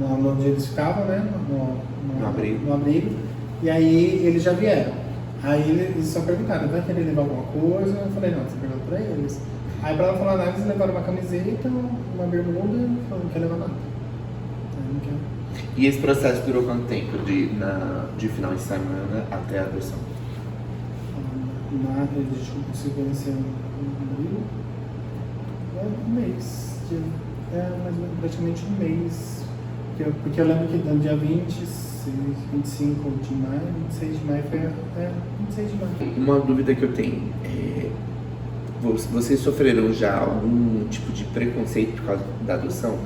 onde eles ficavam, né? No abrigo. No abrigo. E aí eles já vieram. Aí eles só perguntaram, vai querer levar alguma coisa? Eu falei, não, você perguntou pra eles. Aí pra não falar nada, eles levaram uma camiseta, uma bermuda e falaram, não quer levar nada. Aí não quer. E esse processo durou quanto tempo de final de semana até a adoção? A gente conseguiu conhecer um abril. Um mês. Mais ou menos praticamente um mês. Porque eu lembro que no dia 25 de maio, 26 de maio foi 26 de maio. Uma dúvida que eu tenho vocês sofreram já algum tipo de preconceito por causa da adoção?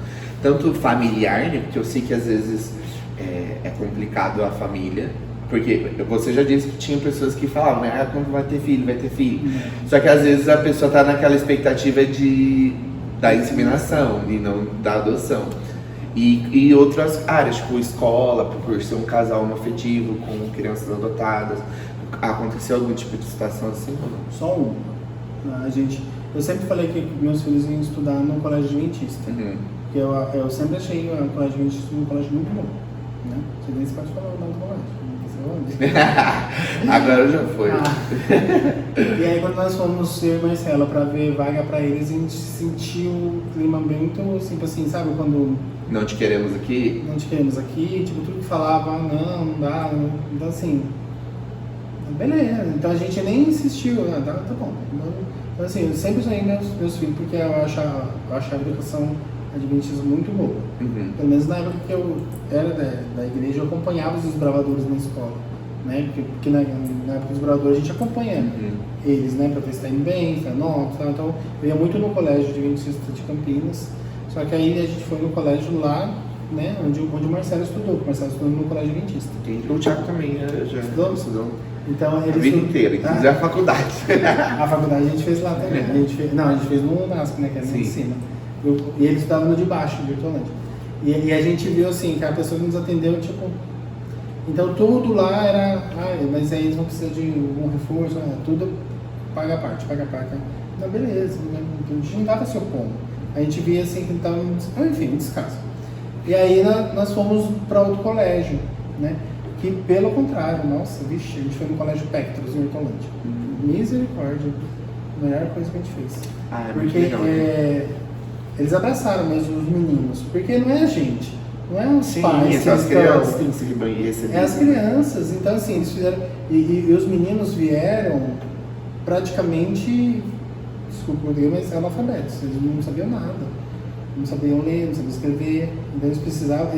Tanto familiar, né? Porque eu sei que às vezes é complicado a família. Porque você já disse que tinha pessoas que falavam, né? Quando vai ter filho, vai ter filho. Só que às vezes a pessoa tá naquela expectativa da inseminação e não da adoção. E outras áreas, tipo escola, por ser um casal homoafetivo com crianças adotadas. Aconteceu algum tipo de situação assim ou não? Só uma. Eu sempre falei que meus filhos iam estudar no colégio adventista. Porque eu sempre achei o colégio adventista um colégio muito bom. Né? Você nem pode falar o nome do colégio. Agora já foi. E aí quando nós fomos eu e Marcela pra ver vaga pra eles, a gente sentiu um clima muito assim, sabe? Quando não te queremos aqui? Não te queremos aqui, tipo, tudo que falava, não dá, não. Então assim, beleza, então a gente nem insistiu, tá bom. Então assim, eu sempre sonhei meus filhos, porque eu achava a educação adventista muito boa. Pelo menos na época que eu era da igreja, eu acompanhava os desbravadores na escola, né? Porque na época dos desbravadores a gente acompanha eles, né? Pra ver se tá indo bem, se tá não, então eu ia muito no colégio adventista de Campinas, só que aí a gente foi no colégio lá, né? Onde o Marcelo estudou, porque o Marcelo estudou no colégio adventista. O Thiago também já estudou. Então, a vida inteira, inclusive a faculdade. A faculdade a gente fez lá também. A gente fez no UNASP, né? Que era em cima. E ele estudava no de baixo, de Hortolândia. E a gente viu assim, que a pessoa que nos atendeu, tipo. Então tudo lá era. Mas aí eles vão precisar de algum reforço, tudo paga a parte. Então beleza, então, a gente não dava se opondo. A gente via assim que estava. Enfim, um descaso. E aí nós fomos para outro colégio, né? Que pelo contrário, nossa, vixe, a gente foi no colégio Pectros, em Hortolândia. Misericórdia. A melhor coisa que a gente fez. Porque legal, eles abraçaram mesmo os meninos, porque não é a gente, não é os pais. São as crianças que se receber. É as crianças, então assim, eles fizeram. E os meninos vieram praticamente, desculpa o mas analfabetos, eles não sabiam nada, não sabiam ler, não sabiam escrever, então eles precisavam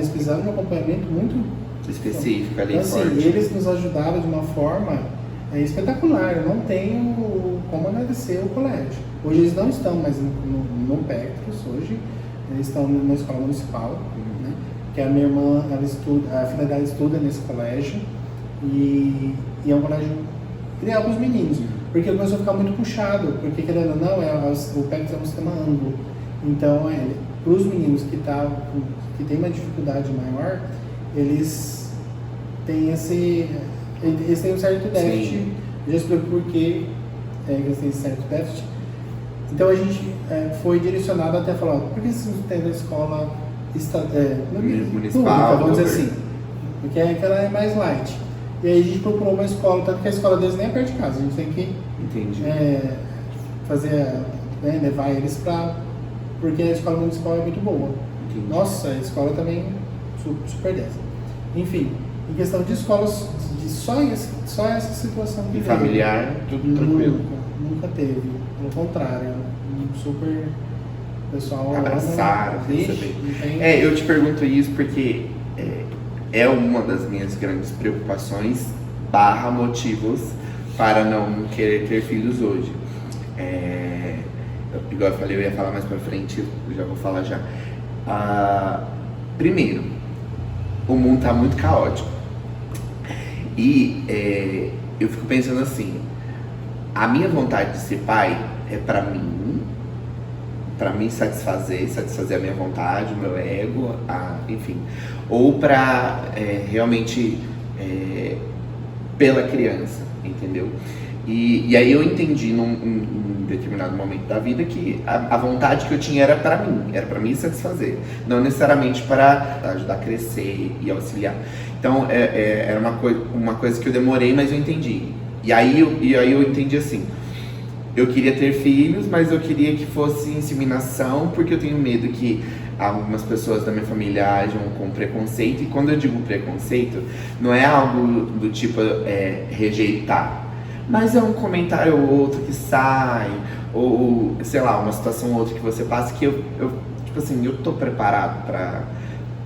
de um acompanhamento muito específico ali, então, assim, forte. Eles nos ajudaram de uma forma espetacular. Eu não tenho como agradecer o colégio. Hoje eles não estão mais no Pectros, hoje eles estão numa escola municipal, né? Que a minha irmã, a filha dela estuda nesse colégio e é um colégio ideal para os meninos, porque começou a ficar muito puxado, porque querendo ou não, o Pectros é um sistema amplo, então para os meninos que têm uma dificuldade maior, eles têm um certo déficit. Eu já explico por que eles têm esse certo déficit. Então a gente foi direcionado até falar, por que vocês não têm na escola municipal, vamos dizer assim, porque aquela é mais light. E aí a gente procurou uma escola, tanto que a escola deles nem é perto de casa, a gente tem que levar eles porque a escola municipal é muito boa. Entendi. Nossa, a escola também super 10. Enfim, em questão de escolas, só essa situação que familiar, tudo tranquilo. Nunca teve, pelo contrário, super O pessoal abraçar, deixa, receber. Eu te pergunto isso porque é uma das minhas grandes preocupações / motivos para não querer ter filhos hoje. Igual eu falei, eu ia falar mais pra frente, eu já vou falar já. Primeiro, o mundo tá muito caótico. E eu fico pensando assim, a minha vontade de ser pai é pra mim satisfazer a minha vontade, o meu ego, enfim. Ou pra realmente pela criança, entendeu? E aí eu entendi num determinado momento da vida que a vontade que eu tinha era pra mim satisfazer, não necessariamente para ajudar a crescer e auxiliar. Então era uma coisa que eu demorei, mas eu entendi. E aí eu entendi assim, eu queria ter filhos, mas eu queria que fosse inseminação, porque eu tenho medo que algumas pessoas da minha família ajam com preconceito. E quando eu digo preconceito, não é algo do tipo rejeitar, mas é um comentário ou outro que sai, ou sei lá, uma situação ou outra que você passa que eu tipo assim, eu tô preparado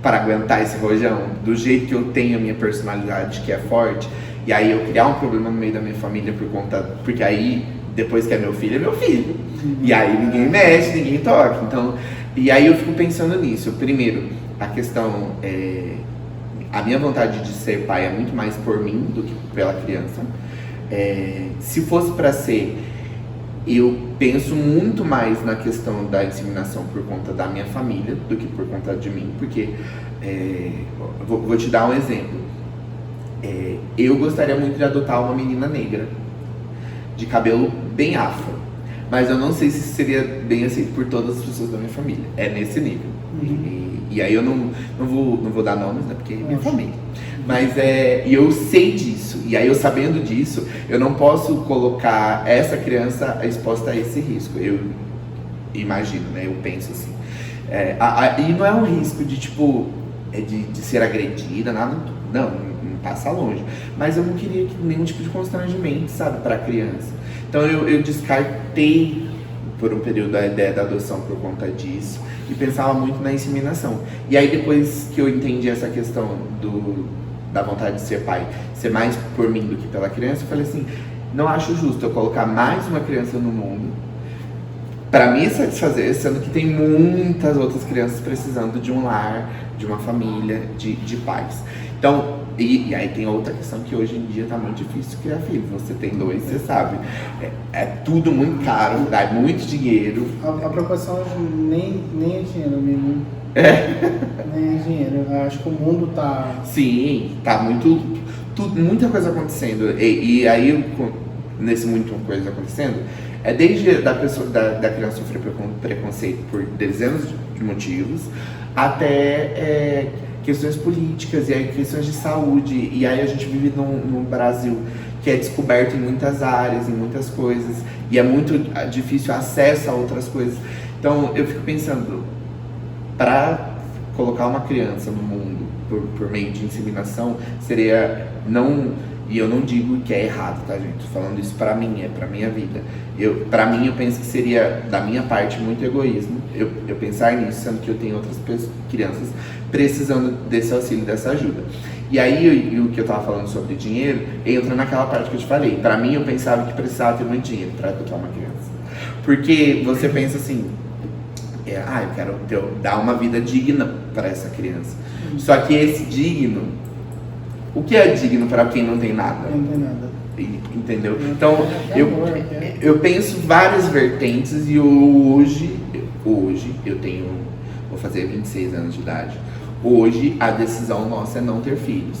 para aguentar esse rojão, do jeito que eu tenho a minha personalidade, que é forte, e aí eu criar um problema no meio da minha família porque aí, depois que é meu filho, e aí ninguém mexe, ninguém toca. Então, e aí eu fico pensando nisso. Primeiro, a questão a minha vontade de ser pai é muito mais por mim do que pela criança. Se fosse para ser, eu penso muito mais na questão da inseminação por conta da minha família do que por conta de mim, porque vou te dar um exemplo. Eu gostaria muito de adotar uma menina negra de cabelo bem afro, mas eu não sei se seria bem aceito por todas as pessoas da minha família. É nesse nível. E aí eu não vou dar nomes, né, porque é minha família. Mas e eu sei disso, e aí eu sabendo disso, eu não posso colocar essa criança exposta a esse risco. Eu imagino, né, eu penso assim. E não é um risco de tipo, de ser agredida, nada, não passa longe. Mas eu não queria nenhum tipo de constrangimento, sabe, pra criança. Então eu descartei por um período a ideia da adoção por conta disso e pensava muito na inseminação. E aí depois que eu entendi essa questão da vontade de ser pai, ser mais por mim do que pela criança, eu falei assim, não acho justo eu colocar mais uma criança no mundo para me satisfazer, sendo que tem muitas outras crianças precisando de um lar, de uma família, de pais. Então, e aí tem outra questão que hoje em dia tá muito difícil criar filho. Você tem 2, você sabe. É tudo muito caro, dá muito dinheiro. A preocupação nem é dinheiro mesmo. Nem é dinheiro. Eu acho que o mundo tá... Sim, tá muita coisa acontecendo. E aí, nesse muita coisa acontecendo, desde da criança sofrer preconceito por dezenas de motivos, até questões políticas e aí questões de saúde. E aí a gente vive num Brasil que é descoberto em muitas áreas, em muitas coisas, e é muito difícil acesso a outras coisas. Então eu fico pensando, para colocar uma criança no mundo por meio de inseminação, seria e eu não digo que é errado, tá, gente? Tô falando isso pra mim, pra minha vida. Pra mim, eu penso que seria, da minha parte, muito egoísmo eu pensar nisso, sendo que eu tenho outras crianças precisando desse auxílio, dessa ajuda. E aí, o que eu tava falando sobre dinheiro, entra naquela parte que eu te falei. Pra mim, eu pensava que precisava ter muito dinheiro pra adotar uma criança. Porque você pensa assim, eu quero dar uma vida digna pra essa criança. Só que esse digno, o que é digno para quem não tem nada? Não tem nada. Entendeu? Então, eu penso várias vertentes e hoje eu vou fazer 26 anos de idade. Hoje a decisão nossa é não ter filhos.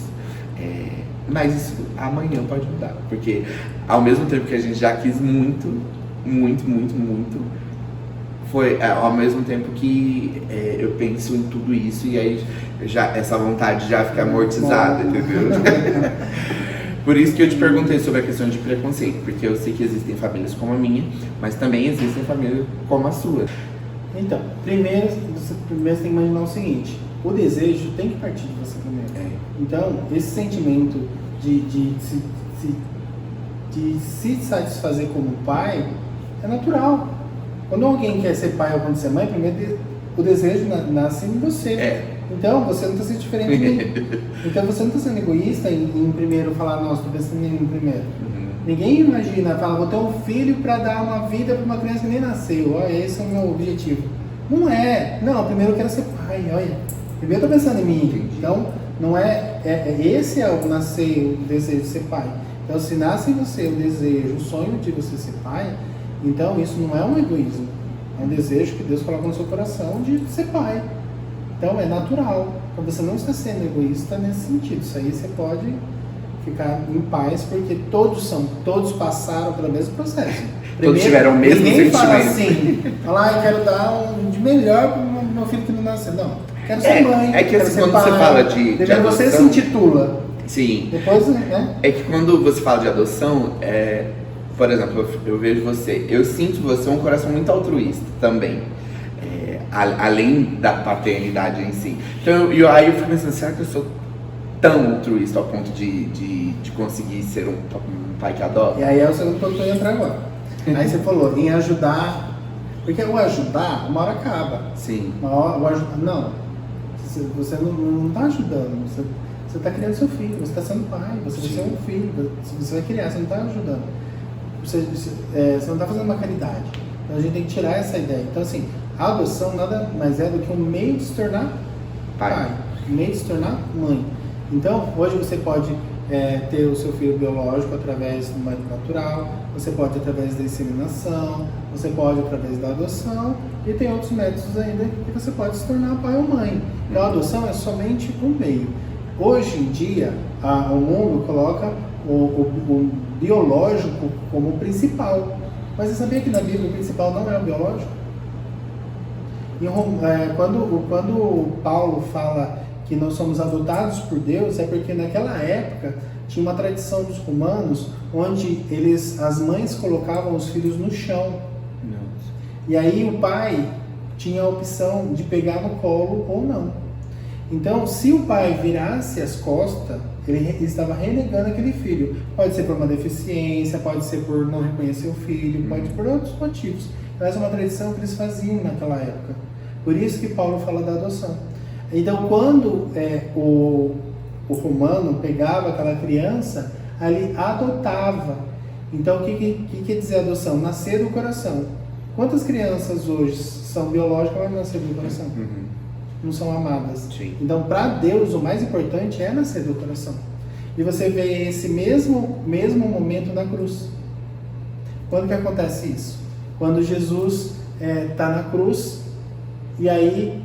Mas isso amanhã pode mudar. Porque ao mesmo tempo que a gente já quis muito, foi ao mesmo tempo que eu penso em tudo isso e aí essa vontade já fica amortizada, entendeu? Por isso que eu te perguntei sobre a questão de preconceito, porque eu sei que existem famílias como a minha, mas também existem famílias como a sua. Então, primeiro você tem que imaginar o seguinte, o desejo tem que partir de você primeiro. Então, esse sentimento de se satisfazer como pai é natural. Quando alguém quer ser pai ou quando ser mãe, primeiro o desejo nasce em você. Então você não está sendo diferente de mim. Então você não está sendo egoísta em primeiro falar, nossa, estou pensando em mim primeiro. Ninguém imagina, fala, vou ter um filho para dar uma vida para uma criança que nem nasceu. Olha, esse é o meu objetivo. Não é. Não, primeiro eu quero ser pai, olha. Primeiro eu estou pensando em mim. Então, não esse é o nascer, o desejo de ser pai. Então, se nasce em você o desejo, o sonho de você ser pai, então isso não é um egoísmo. É um desejo que Deus coloca no seu coração de ser pai. Então, é natural. Então, você não está sendo egoísta nesse sentido. Isso aí você pode ficar em paz, porque todos passaram pelo mesmo processo. Todos tiveram o mesmo sentimento. Fala assim, eu quero dar de melhor para o meu filho que não nasceu. Não, quero ser mãe. É que assim, quando você fala de adoção, você se intitula. Sim. Depois, né? É que quando você fala de adoção, por exemplo, eu vejo você, eu sinto você um coração muito altruísta também. Além da paternidade em si. Então, aí eu fico pensando, será que eu sou tão altruísta ao ponto de conseguir ser um pai que adota? E aí é o segundo ponto que eu ia entrar agora. Aí você falou em ajudar, porque o ajudar, uma hora acaba. Sim. Não, você não está ajudando, você está criando seu filho, você está sendo pai, você vai ser um filho, você vai criar, você não está ajudando. Você não está fazendo uma caridade. Então a gente tem que tirar essa ideia. Então assim, a adoção nada mais é do que um meio de se tornar pai, um meio de se tornar mãe. Então, hoje você pode ter o seu filho biológico através do método natural, você pode através da inseminação, você pode através da adoção, e tem outros métodos ainda que você pode se tornar pai ou mãe. Então, a adoção é somente um meio. Hoje em dia, o mundo coloca o biológico como principal. Mas você sabia que na Bíblia o principal não é o biológico? Quando Paulo fala que nós somos adotados por Deus, é porque naquela época tinha uma tradição dos romanos onde as mães colocavam os filhos no chão. E aí o pai tinha a opção de pegar no colo ou não. Então, se o pai virasse as costas, ele estava renegando aquele filho. Pode ser por uma deficiência, pode ser por não reconhecer o filho, pode ser por outros motivos. Então, essa é uma tradição que eles faziam naquela época. Por isso que Paulo fala da adoção. Então, quando o romano pegava aquela criança, ali adotava. Então, o que quer dizer adoção? Nascer do coração. Quantas crianças hoje são biológicas, mas não nasceram do coração? Não são amadas. Sim. Então, para Deus, o mais importante é nascer do coração. E você vê esse mesmo momento na cruz. Quando que acontece isso? Quando Jesus está na cruz, e aí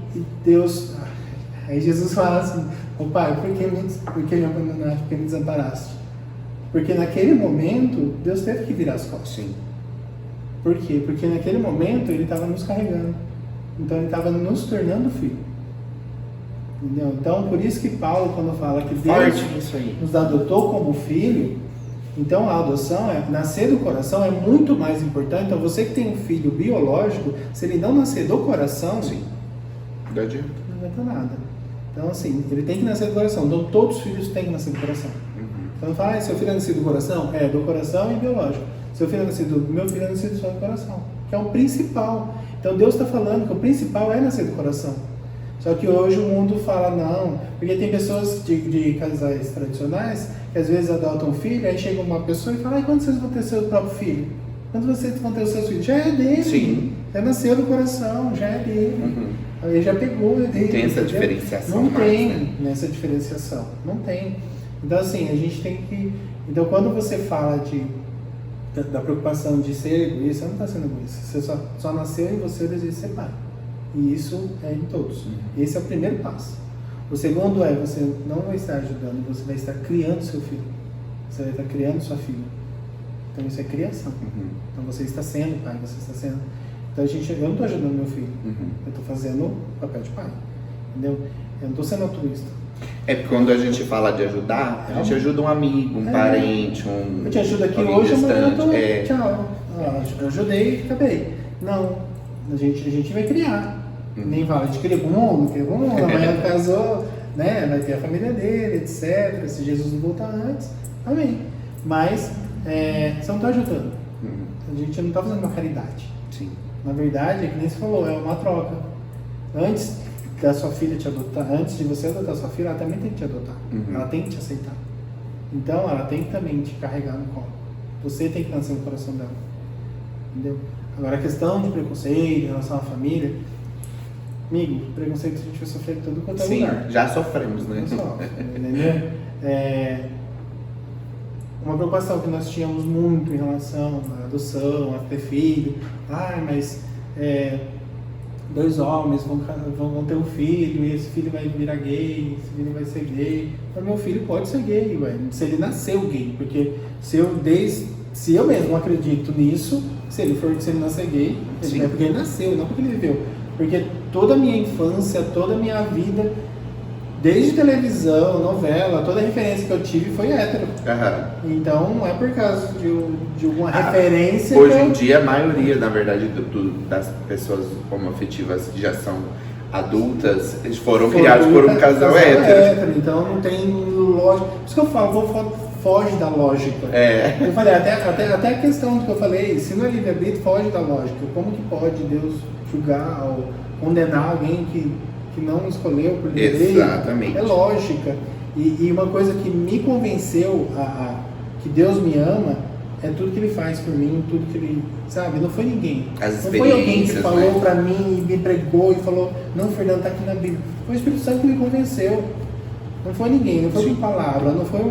Jesus fala assim, Pai, por que me abandonaste, por que me desamparaste? Porque naquele momento, Deus teve que virar as costas. Sim. Por quê? Porque naquele momento Ele estava nos carregando. Então Ele estava nos tornando filho. Entendeu? Então, por isso que Paulo, quando fala que Deus nos adotou como filho, então a adoção, nascer do coração é muito mais importante. Então, você que tem um filho biológico, se ele não nascer do coração, Sim. não adianta nada. Então, assim, ele tem que nascer do coração. Então, todos os filhos têm que nascer do coração. Então, fala, seu filho é nascido do coração? É, do coração e biológico. Seu filho é nascido meu filho é nascido só do coração, que é o principal. Então, Deus está falando que o principal é nascer do coração. Só que hoje o mundo fala não, porque tem pessoas de casais tradicionais que às vezes adotam um filho, aí chega uma pessoa e fala, quando vocês vão ter seu próprio filho? Quando vocês vão ter os seus filhos? Já é dele, Sim. Já nasceu do coração, já é dele, Ele já pegou, é dele. Não tem essa entendeu? diferenciação. Não mais, tem né? essa diferenciação, não tem. Então assim, a gente tem que... Então quando você fala da preocupação de ser egoísta, você não está sendo egoísta, você só nasceu e você deseja ser pai. E isso é em todos. Esse é o primeiro passo. O segundo é, você não vai estar ajudando, você vai estar criando seu filho. Você vai estar criando sua filha. Então isso é criação. Então você está sendo pai, você está sendo... Então eu não estou ajudando meu filho. Eu estou fazendo o papel de pai. Entendeu? Eu não estou sendo altruísta. É porque quando a gente fala de ajudar, a gente ajuda um amigo, um parente, Eu te ajudo aqui hoje, amanhã eu tô... Tchau. Eu ajudei e acabei. Não. A gente vai criar. Nem fala, a gente cria com o mundo, amanhã casou, né? Vai ter a família dele, etc. Se Jesus não voltar antes, amém. Mas você não está ajudando. A gente não está fazendo uma caridade. Sim. Na verdade, é que nem você falou, é uma troca. Antes da sua filha te adotar, antes de você adotar sua filha, ela também tem que te adotar. Ela tem que te aceitar. Então, ela tem que também te carregar no colo. Você tem que nascer no coração dela. Entendeu? Agora, a questão de preconceito em relação à família, amigo, preconceito a gente vai sofrer em todo quanto é lugar. Sim, já sofremos, né? Não sofre, entendeu? Uma preocupação que nós tínhamos muito em relação à adoção, a ter filho. Mas 2 homens vão ter um filho e esse filho vai virar gay, esse filho vai ser gay. Mas meu filho pode ser gay, ué, se ele nasceu gay, porque se eu mesmo acredito nisso, se ele nascer gay, é porque ele nasceu, não porque ele viveu. Porque toda a minha infância, toda a minha vida, desde televisão, novela, toda a referência que eu tive foi hétero. Então não é por causa de uma referência. Hoje em dia, a maioria, na verdade, das pessoas homoafetivas que já são adultas, eles foram criados por um casal hétero. Então não tem lógica. Por isso que eu falo, foge da lógica. Eu falei, até a questão do que eu falei, se não é livre-arbítrio, foge da lógica. Como que pode Deus julgar ou condenar alguém que não escolheu por livre-arbítrio? Exatamente. É lógica. E uma coisa que me convenceu que Deus me ama é tudo que Ele faz por mim, tudo que Ele... Sabe? Não foi ninguém. Não foi alguém que falou pra mim e me pregou e falou, não, Fernando, tá aqui na Bíblia. Foi o Espírito Santo que me convenceu. Não foi ninguém, não foi uma palavra, não foi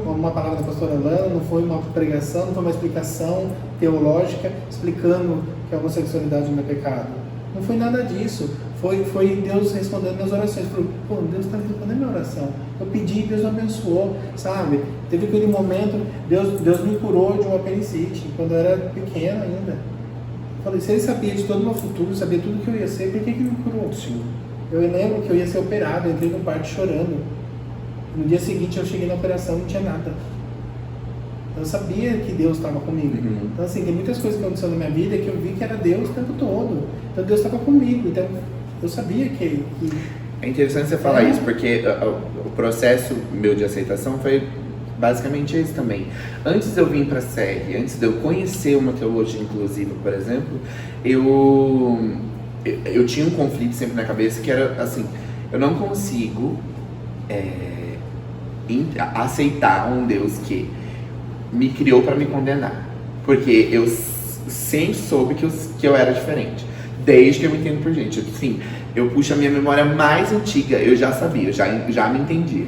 uma palavra da pastora Lana, não foi uma pregação, não foi uma explicação teológica explicando que a homossexualidade não é pecado. Não foi nada disso. Foi Deus respondendo minhas orações. Falou, Deus está respondendo minha oração. Eu pedi, Deus me abençoou, sabe? Teve aquele momento, Deus me curou de uma apendicite, quando eu era pequeno ainda. Falei, se Ele sabia de todo o meu futuro, sabia tudo que eu ia ser, por que Ele me curou? Sim. Eu lembro que eu ia ser operado, eu entrei no quarto chorando. No dia seguinte eu cheguei na operação e não tinha nada. Eu sabia que Deus estava comigo. Então assim, tem muitas coisas que aconteceram na minha vida que eu vi que era Deus o tempo todo. Então Deus estava comigo. Então eu sabia que... É interessante você falar isso, porque o processo meu de aceitação foi basicamente esse também. Antes de eu vir para a série, antes de eu conhecer uma teologia inclusiva, por exemplo, eu tinha um conflito sempre na cabeça que era assim, eu não consigo aceitar um Deus que me criou para me condenar, porque eu sempre soube que eu era diferente, desde que eu me entendo por gente. Assim, eu puxo a minha memória mais antiga, eu já sabia, eu já me entendia.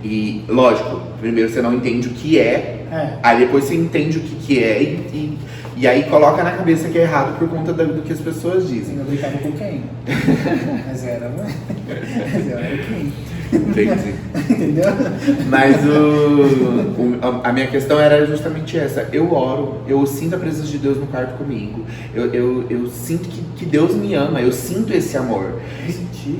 E lógico, primeiro você não entende o que aí depois você entende o que é e aí coloca na cabeça que é errado por conta do que as pessoas dizem. Eu brincava com quem? Mas era quem? Entendi. Entendeu? Mas a minha questão era justamente essa. Eu oro, eu sinto a presença de Deus no quarto comigo. Eu sinto que Deus me ama, eu sinto esse amor.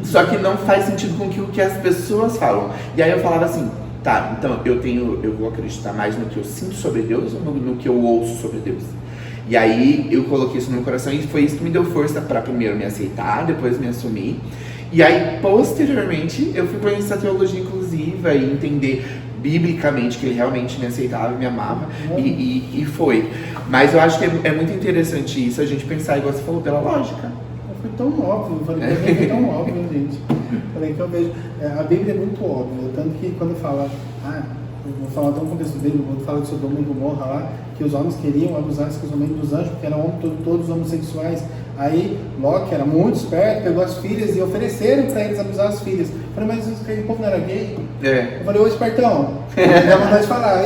Só que não faz sentido com o que as pessoas falam. E aí eu falava assim, tá, então eu vou acreditar mais no que eu sinto sobre Deus ou no que eu ouço sobre Deus? E aí eu coloquei isso no meu coração e foi isso que me deu força para primeiro me aceitar, depois me assumir. E aí, posteriormente, eu fui conhecer a teologia inclusiva e entender biblicamente que Ele realmente me aceitava e me amava, e foi. Mas eu acho que é muito interessante isso, a gente pensar, igual você falou, pela lógica. Foi tão óbvio, eu falei, pra mim foi tão óbvio, gente. Falei que eu vejo, a Bíblia é muito óbvia, tanto que quando fala, eu vou falar até um contexto dele, vou falar de Sodoma e Gomorra lá, que os homens queriam abusar exclusivamente dos anjos, porque eram todos homossexuais. Aí Ló, que era muito esperto, pegou as filhas e ofereceram para eles abusar as filhas. Eu falei, mas aquele povo não era gay? Eu falei, ô espertão, dá vontade de falar.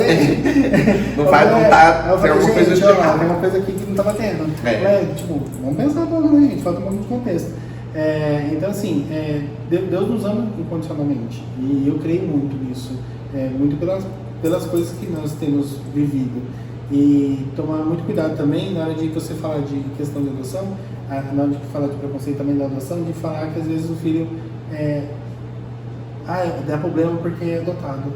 Não faz, não tá. Aí eu falei, alguma coisa gente, ó, tem uma coisa aqui que não tá batendo. Eu falei, tipo, vamos pensar um pouco, né, gente? Falta um pouco de contexto. Então, assim, Deus nos ama incondicionalmente. E eu creio muito nisso. Muito pelas coisas que nós temos vivido. E tomar muito cuidado também na hora de você falar de questão de adoção, na hora de falar de preconceito também da adoção, de falar que às vezes o filho dá problema porque é adotado.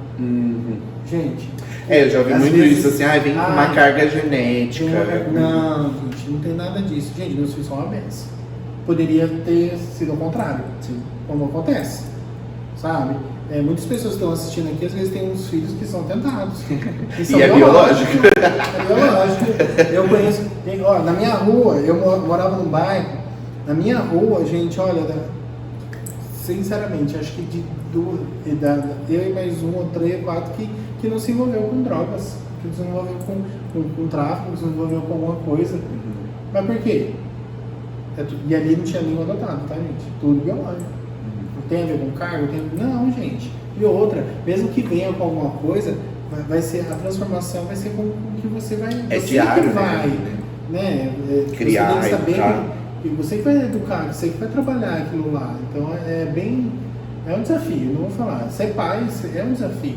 Gente, eu já ouvi muito vezes, isso, assim, vem com uma carga genética. Não, gente, não tem nada disso. Gente, meus filhos são uma benção. Poderia ter sido ao contrário, como acontece, sabe? muitas pessoas que estão assistindo aqui, às vezes têm uns filhos que são tentados. E é biológico. É biológico. Eu conheço, ó, na minha rua, eu morava num bairro, na minha rua, gente, olha, sinceramente, acho que eu e mais um ou três, quatro que não se envolveu com drogas, que não se envolveu com tráfico, que não se envolveu com alguma coisa. Mas por quê? E ali não tinha nenhum adotado, tá, gente? Tudo biológico. Não tem a ver com cargo? Não, gente. E outra, mesmo que venha com alguma coisa, vai ser, a transformação vai ser com o que você vai... É você diário, que vai, né? Criar, você tem que saber educar. que você que vai educar, você que vai trabalhar aquilo lá. Então é um desafio, não vou falar. Ser pai é um desafio,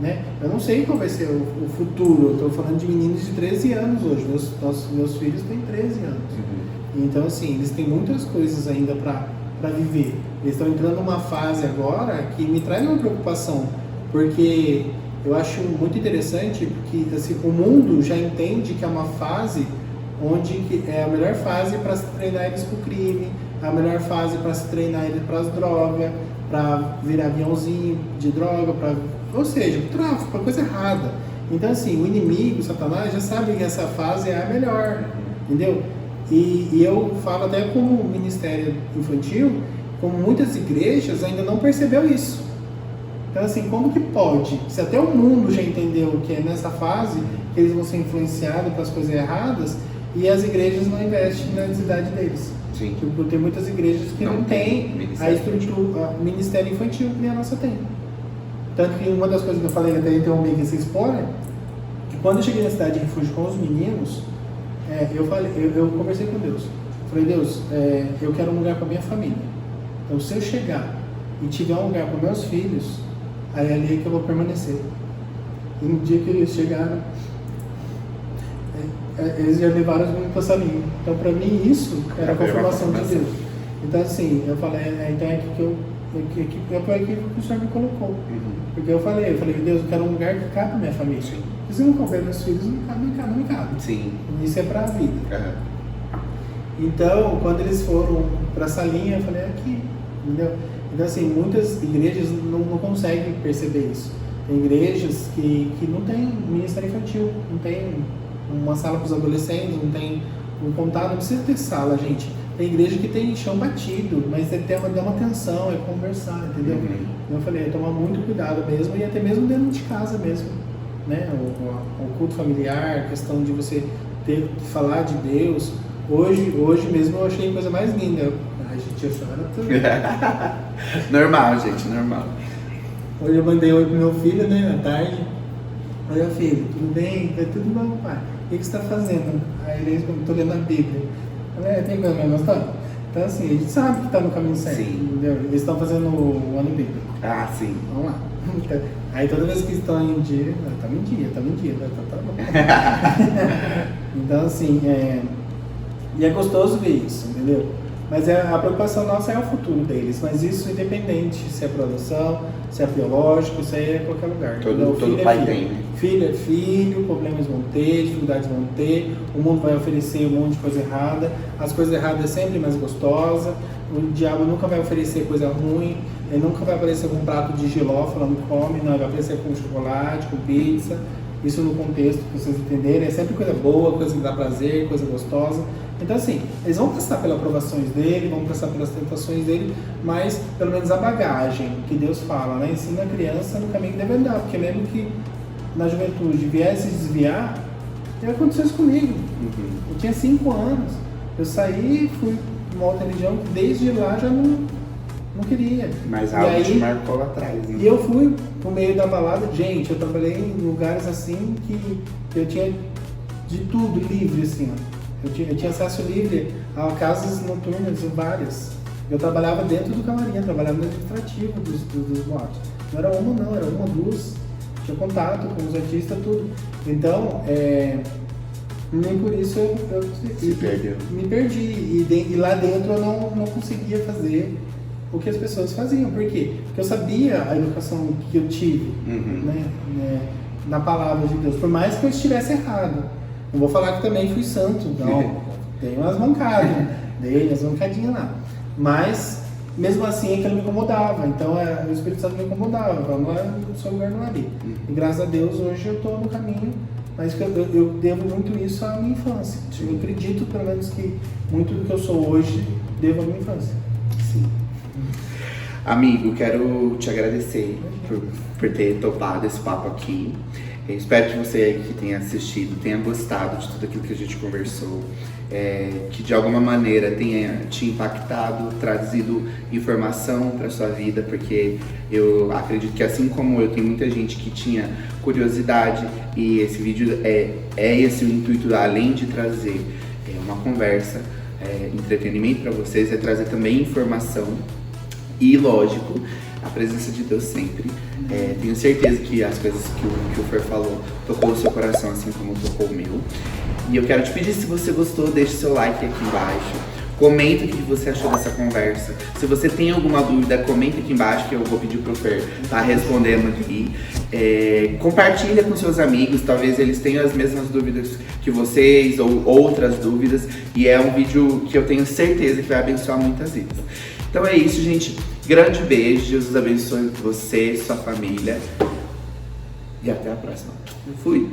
né? Eu não sei qual vai ser o futuro. Eu estou falando de meninos de 13 anos hoje. Meus filhos têm 13 anos. Então, assim, eles têm muitas coisas ainda para viver. Eles estão entrando numa fase agora que me traz uma preocupação, porque eu acho muito interessante porque assim, o mundo já entende que é uma fase onde é a melhor fase para se treinar eles para o crime, a melhor fase para se treinar eles para as drogas, para virar aviãozinho de droga, ou seja, tráfico, para coisa errada. Então, assim, o inimigo, o Satanás, já sabe que essa fase é a melhor, entendeu? E eu falo até como ministério infantil, como muitas igrejas ainda não percebeu isso. Então, assim, como que pode? Se até o mundo já entendeu que é nessa fase que eles vão ser influenciados para as coisas erradas e as igrejas não investem na necessidade deles. Sim. Tipo, tem muitas igrejas que não têm a estrutura, o ministério infantil que nem a nossa tem. Tanto que uma das coisas que eu falei até interromper que vocês spoiler, que quando eu cheguei na cidade de refúgio com os meninos, eu conversei com Deus. Falei, Deus, eu quero um lugar para minha família. Então, se eu chegar e tiver um lugar para meus filhos, aí é ali que eu vou permanecer. E no dia que eles chegaram, eles já levaram os meninos para a salinha. Então, para mim, isso era a confirmação de Deus. Então, assim, eu falei, então é aqui que o Senhor me colocou. Porque eu falei, Deus, eu quero um lugar que cabe a minha família. Sim. Se não couber meus filhos, não me cabe. Sim. Isso é para a vida. Então, quando eles foram para a salinha, eu falei, aqui, entendeu? Então, assim, muitas igrejas não conseguem perceber isso. Tem igrejas que não tem ministério infantil, não tem uma sala para os adolescentes, não tem um contato, não precisa ter sala, gente. Tem igreja que tem chão batido, mas dá uma atenção, é conversar, entendeu? Então, eu falei, tomar muito cuidado mesmo, e até mesmo dentro de casa mesmo, né? O culto familiar, a questão de você ter que falar de Deus. Hoje mesmo eu achei a coisa mais linda. A gente chora tudo. Normal, gente, normal. Hoje eu mandei oi pro meu filho, né, à tarde. Oi, filho, tudo bem? Tá tudo bom, pai? O que você está fazendo? Aí ele respondeu, estou lendo a Bíblia. Eu falei, tem coisa mais gostosa? Então, assim, a gente sabe que está no caminho certo. Sim. Entendeu? Eles estão fazendo o ano bíblico. Ah, sim. Vamos lá. Aí toda vez que estão em dia, estamos em dia, tá bom. Então, assim, e é gostoso ver isso, entendeu? Mas a preocupação nossa é o futuro deles, mas isso independente se é produção, se é biológico, isso aí é em qualquer lugar. Todo pai tem, né? Filho é filho, problemas vão ter, dificuldades vão ter, o mundo vai oferecer um monte de coisa errada, as coisas erradas é sempre mais gostosa, o diabo nunca vai oferecer coisa ruim, ele nunca vai aparecer com um prato de jiló falando come, não, ele vai aparecer com chocolate, com pizza, isso no contexto para vocês entenderem, é sempre coisa boa, coisa que dá prazer, coisa gostosa. Então, assim, eles vão passar pelas aprovações dele, vão passar pelas tentações dele, mas pelo menos a bagagem que Deus fala, né? Ensina a criança no caminho que deve andar, porque eu lembro que na juventude viesse se desviar, e aconteceu isso comigo. Eu tinha 5 anos, eu saí, fui para uma outra religião que desde lá já não queria. Mas algo te marcou lá atrás, né? E eu fui pro meio da balada, gente, eu trabalhei em lugares assim que eu tinha de tudo livre, assim, ó. Eu tinha acesso livre a casas noturnas, várias. Eu trabalhava dentro do camarim, eu trabalhava no administrativo dos boatos. Não era uma não, era uma, duas. Tinha contato com os artistas, tudo. Então, nem por isso eu me perdi. E lá dentro eu não conseguia fazer o que as pessoas faziam. Por quê? Porque eu sabia a educação que eu tive, né, na palavra de Deus. Por mais que eu estivesse errado. Não vou falar que também fui santo, não. Dei umas mancadas, dei umas mancadinhas lá. Mas mesmo assim aquilo me incomodava. Então o Espírito Santo me incomodava. Eu falava, não é o seu lugar não é ali. E graças a Deus hoje eu estou no caminho, mas eu devo muito isso à minha infância. Eu acredito pelo menos que muito do que eu sou hoje devo à minha infância. Sim. Amigo, quero te agradecer por ter topado esse papo aqui. Eu espero que você aí que tenha assistido tenha gostado de tudo aquilo que a gente conversou, que de alguma maneira tenha te impactado, trazido informação para sua vida, porque eu acredito que assim como eu, tem muita gente que tinha curiosidade e esse vídeo é esse o intuito, além de trazer uma conversa, entretenimento para vocês, é trazer também informação e, lógico, a presença de Deus sempre. Tenho certeza que as coisas que o Fer falou tocou o seu coração, assim como tocou o meu. E eu quero te pedir, se você gostou, deixe seu like aqui embaixo. Comenta o que você achou dessa conversa. Se você tem alguma dúvida, comenta aqui embaixo que eu vou pedir pro Fer estar respondendo aqui. Compartilha com seus amigos, talvez eles tenham as mesmas dúvidas que vocês ou outras dúvidas. E é um vídeo que eu tenho certeza que vai abençoar muitas vidas. Então é isso, gente. Grande beijo, Jesus abençoe você, sua família. E até a próxima. Fui!